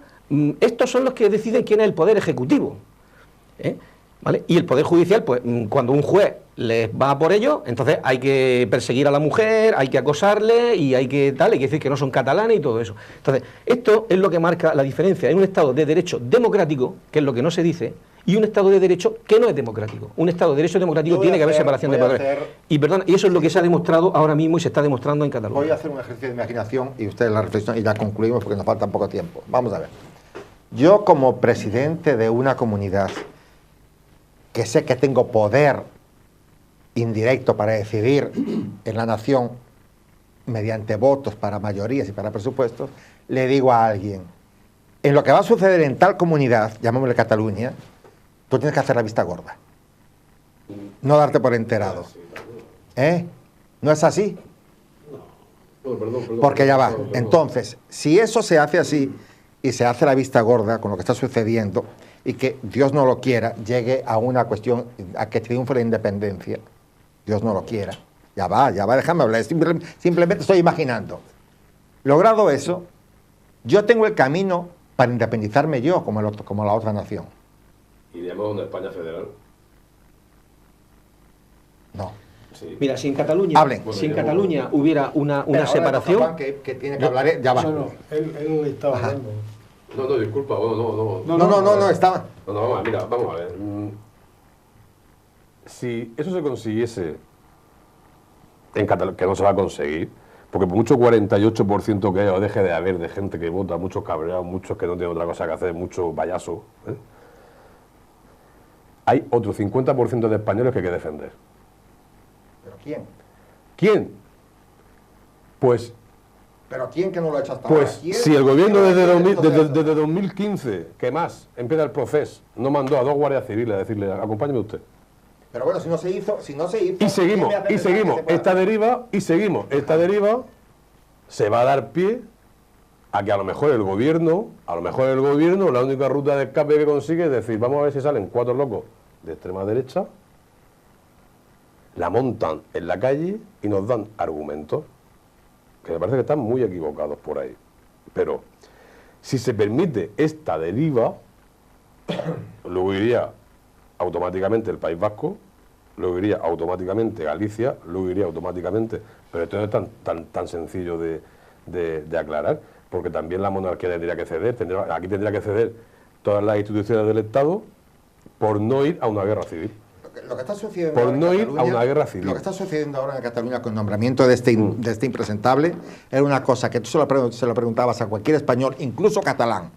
estos son los que deciden quién es el poder ejecutivo. ¿Vale? Y el Poder Judicial, pues cuando un juez les va por ello, entonces hay que perseguir a la mujer, hay que acosarle y hay que decir que no son catalanes y todo eso. Entonces, esto es lo que marca la diferencia en un Estado de derecho democrático, que es lo que no se dice, y un Estado de derecho que no es democrático. Un Estado de derecho democrático tiene que haber separación de poderes. Y eso es lo que se ha demostrado ahora mismo y se está demostrando en Cataluña. Voy a hacer un ejercicio de imaginación y ustedes la reflexión y ya concluimos porque nos falta poco tiempo. Vamos a ver. Yo como presidente de una comunidad que sé que tengo poder indirecto para decidir en la nación mediante votos para mayorías y para presupuestos, le digo a alguien, en lo que va a suceder en tal comunidad, llamémosle Cataluña, tú tienes que hacer la vista gorda, no darte por enterado. ¿No es así? Porque ya va. Entonces, si eso se hace así y se hace la vista gorda con lo que está sucediendo, y que Dios no lo quiera, llegue a una cuestión, a que triunfe la independencia, Dios no lo quiera, ya va, déjame hablar, simplemente estoy imaginando. Logrado eso, yo tengo el camino para independizarme yo como la otra nación. ¿Iríamos a una España federal? No. Sí. Mira, si en Cataluña hubiera una separación... Juan, que tiene que hablar, ya va. No, él estaba hablando. No, disculpa, No, estaba. No, vamos a ver. Si eso se consiguiese en Cataluña, que no se va a conseguir, porque por mucho 48% que haya o deje de haber de gente que vota, muchos cabreados, muchos que no tienen otra cosa que hacer, muchos payasos, hay otro 50% de españoles que hay que defender. ¿Pero quién? ¿Quién? Pues... ¿Pero quién que no lo ha hecho hasta ahora? Pues si el gobierno desde 2015, que más, empieza el proceso, no mandó a 2 guardias civiles a decirle, acompáñeme usted. Pero bueno, si no se hizo... Y seguimos, esta deriva se va a dar pie a que a lo mejor el gobierno, la única ruta de escape que consigue es decir, vamos a ver si salen 4 locos de extrema derecha, la montan en la calle y nos dan argumentos que me parece que están muy equivocados por ahí. Pero si se permite esta deriva, luego iría automáticamente el País Vasco, luego iría automáticamente Galicia, luego iría automáticamente... Pero esto no es tan sencillo de aclarar, porque también la monarquía tendría que ceder, aquí tendría que ceder todas las instituciones del Estado por no ir a una guerra civil. Lo que está sucediendo por no ir a una guerra civil. Lo que está sucediendo ahora en Cataluña con el nombramiento de este impresentable era una cosa que tú se lo preguntabas a cualquier español, incluso catalán,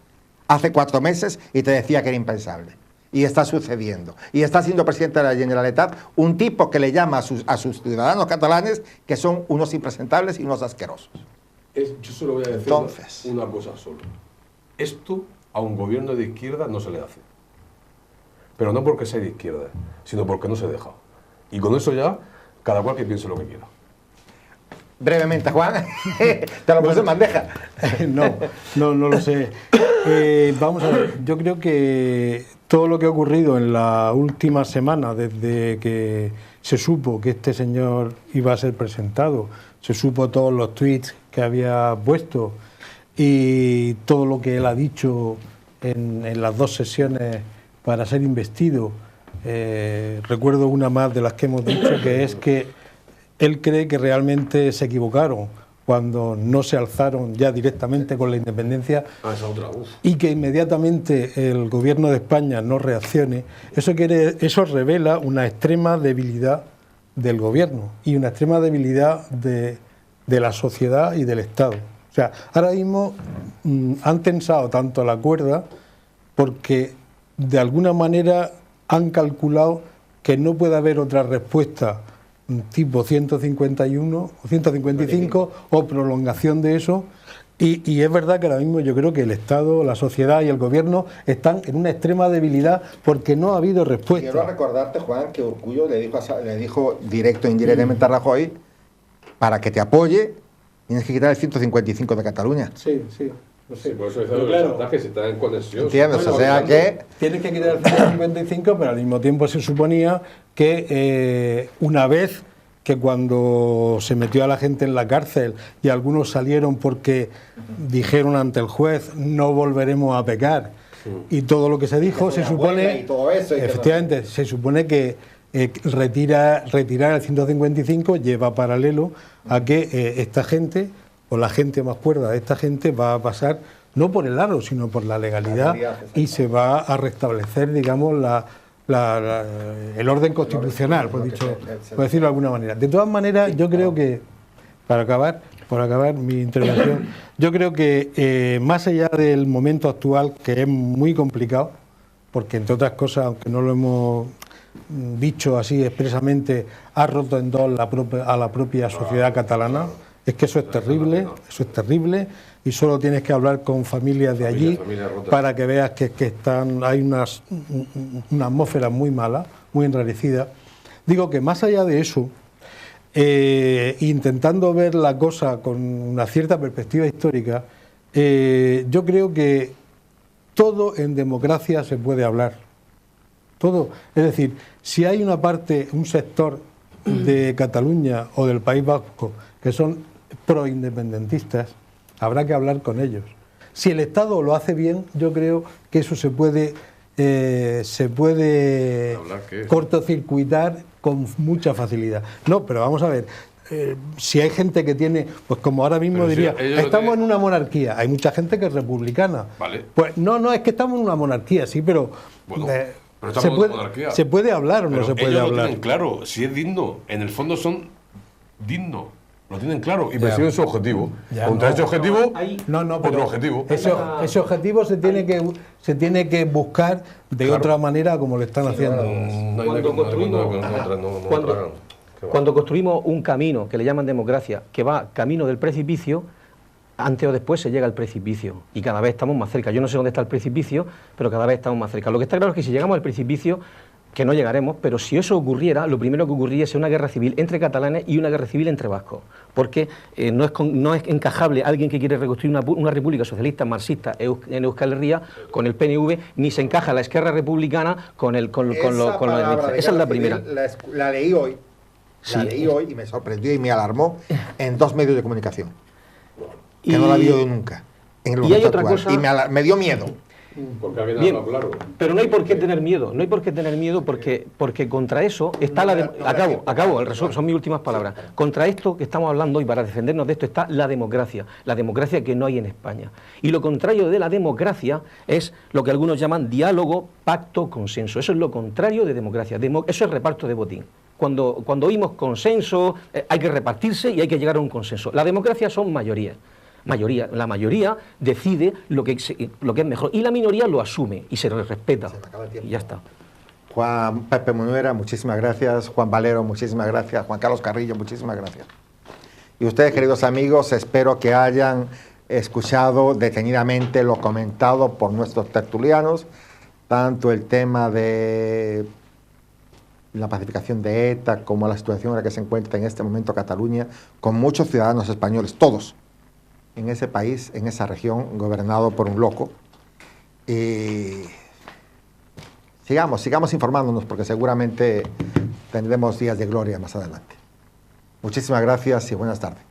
hace 4 meses y te decía que era impensable. Y está sucediendo. Y está siendo presidente de la Generalitat un tipo que le llama a sus ciudadanos catalanes que son unos impresentables y unos asquerosos. Yo solo voy a decir una cosa solo. Esto a un gobierno de izquierda no se le hace. Pero no porque sea de izquierda, sino porque no se deja. Y con eso ya, cada cual que piense lo que quiera. Brevemente, Juan, te lo puse en bandeja. No lo sé. Vamos a ver, yo creo que todo lo que ha ocurrido en la última semana, desde que se supo que este señor iba a ser presentado, se supo todos los tweets que había puesto y todo lo que él ha dicho en las 2 sesiones para ser investido. Recuerdo una más de las que hemos dicho, que es que él cree que realmente se equivocaron, cuando no se alzaron ya directamente con la independencia, Esa otra, uf. y que inmediatamente el gobierno de España no reaccione, eso revela una extrema debilidad del gobierno y una extrema debilidad de la sociedad y del Estado. O sea, ahora mismo han tensado tanto la cuerda porque de alguna manera han calculado que no puede haber otra respuesta tipo 151 o 155 o prolongación de eso. Y es verdad que ahora mismo yo creo que el Estado, la sociedad y el gobierno están en una extrema debilidad porque no ha habido respuesta. Quiero recordarte, Juan, que Urkullu le dijo directo e indirectamente a Rajoy: para que te apoye tienes que quitar el 155 de Cataluña. Sí, sí. No sé. Sí, por eso dice Pero los claro, chantajes, si está en conexión. ¿Entiendes? Bueno, O sea que tienes que quitar el 155, pero al mismo tiempo se suponía que una vez que cuando se metió a la gente en la cárcel y algunos salieron porque dijeron ante el juez no volveremos a pecar, y todo lo que se dijo, se supone, y todo eso, y que efectivamente, se supone que retirar el 155 lleva paralelo a que esta gente, o la gente más cuerda de esta gente, va a pasar no por el aro, sino por la legalidad, y se va a restablecer, digamos, el orden constitucional, por decirlo de alguna manera. De todas maneras, yo creo que, por acabar mi intervención, yo creo que más allá del momento actual, que es muy complicado, porque entre otras cosas, aunque no lo hemos dicho así expresamente, ha roto en dos a la propia sociedad catalana. Es que eso es terrible, y solo tienes que hablar con familias de allí para que veas que hay una atmósfera muy mala, muy enrarecida. Digo que más allá de eso, intentando ver la cosa con una cierta perspectiva histórica, yo creo que todo en democracia se puede hablar. Todo. Es decir, si hay una parte, un sector de Cataluña o del País Vasco que son proindependentistas, habrá que hablar con ellos. Si el Estado lo hace bien, yo creo que eso se puede cortocircuitar con mucha facilidad. No, pero vamos a ver, si hay gente que tiene, pues como ahora mismo pero diría, si estamos en una monarquía, hay mucha gente que es republicana. Vale. Pues no, es que estamos en una monarquía, sí, pero... Bueno, pero estamos en una monarquía. ¿Se puede hablar o pero no se puede ellos hablar? Lo tienen claro, si es digno, en el fondo son dignos, lo tienen claro y persiguen su objetivo. Contra ese objetivo, otro objetivo. Ese objetivo se tiene que buscar de otra manera, como lo están haciendo. Cuando construimos un camino que le llaman democracia, que va camino del precipicio, antes o después se llega al precipicio y cada vez estamos más cerca. Yo no sé dónde está el precipicio, pero cada vez estamos más cerca. Lo que está claro es que si llegamos al precipicio, que no llegaremos, pero si eso ocurriera, lo primero que ocurriría es una guerra civil entre catalanes y una guerra civil entre vascos, porque no es encajable alguien que quiere reconstruir una república socialista marxista en Euskal Herria con el PNV, ni se encaja la Esquerra Republicana con lo esa es la primera. La leí hoy. La leí hoy y me sorprendió y me alarmó en dos medios de comunicación. Que no la había oído nunca. En el momento otra actual. cosa, y me dio miedo. Porque alguien bien, habla claro. pero no hay por qué tener miedo, porque contra eso está son mis últimas palabras. Contra esto que estamos hablando y para defendernos de esto está la democracia que no hay en España. Y lo contrario de la democracia es lo que algunos llaman diálogo, pacto, consenso. Eso es lo contrario de democracia. Eso es reparto de botín. Cuando oímos consenso, hay que repartirse y hay que llegar a un consenso. La democracia son mayorías. La mayoría decide lo que es mejor y la minoría lo asume y se respeta. Y ya está. Juan Pepe Munuera, muchísimas gracias. Juan Valero, muchísimas gracias. Juan Carlos Carrillo, muchísimas gracias. Y ustedes, queridos amigos, espero que hayan escuchado detenidamente lo comentado por nuestros tertulianos, tanto el tema de la pacificación de ETA como la situación en la que se encuentra en este momento Cataluña, con muchos ciudadanos españoles, todos, en ese país, en esa región, gobernado por un loco. Y sigamos informándonos, porque seguramente tendremos días de gloria más adelante. Muchísimas gracias y buenas tardes.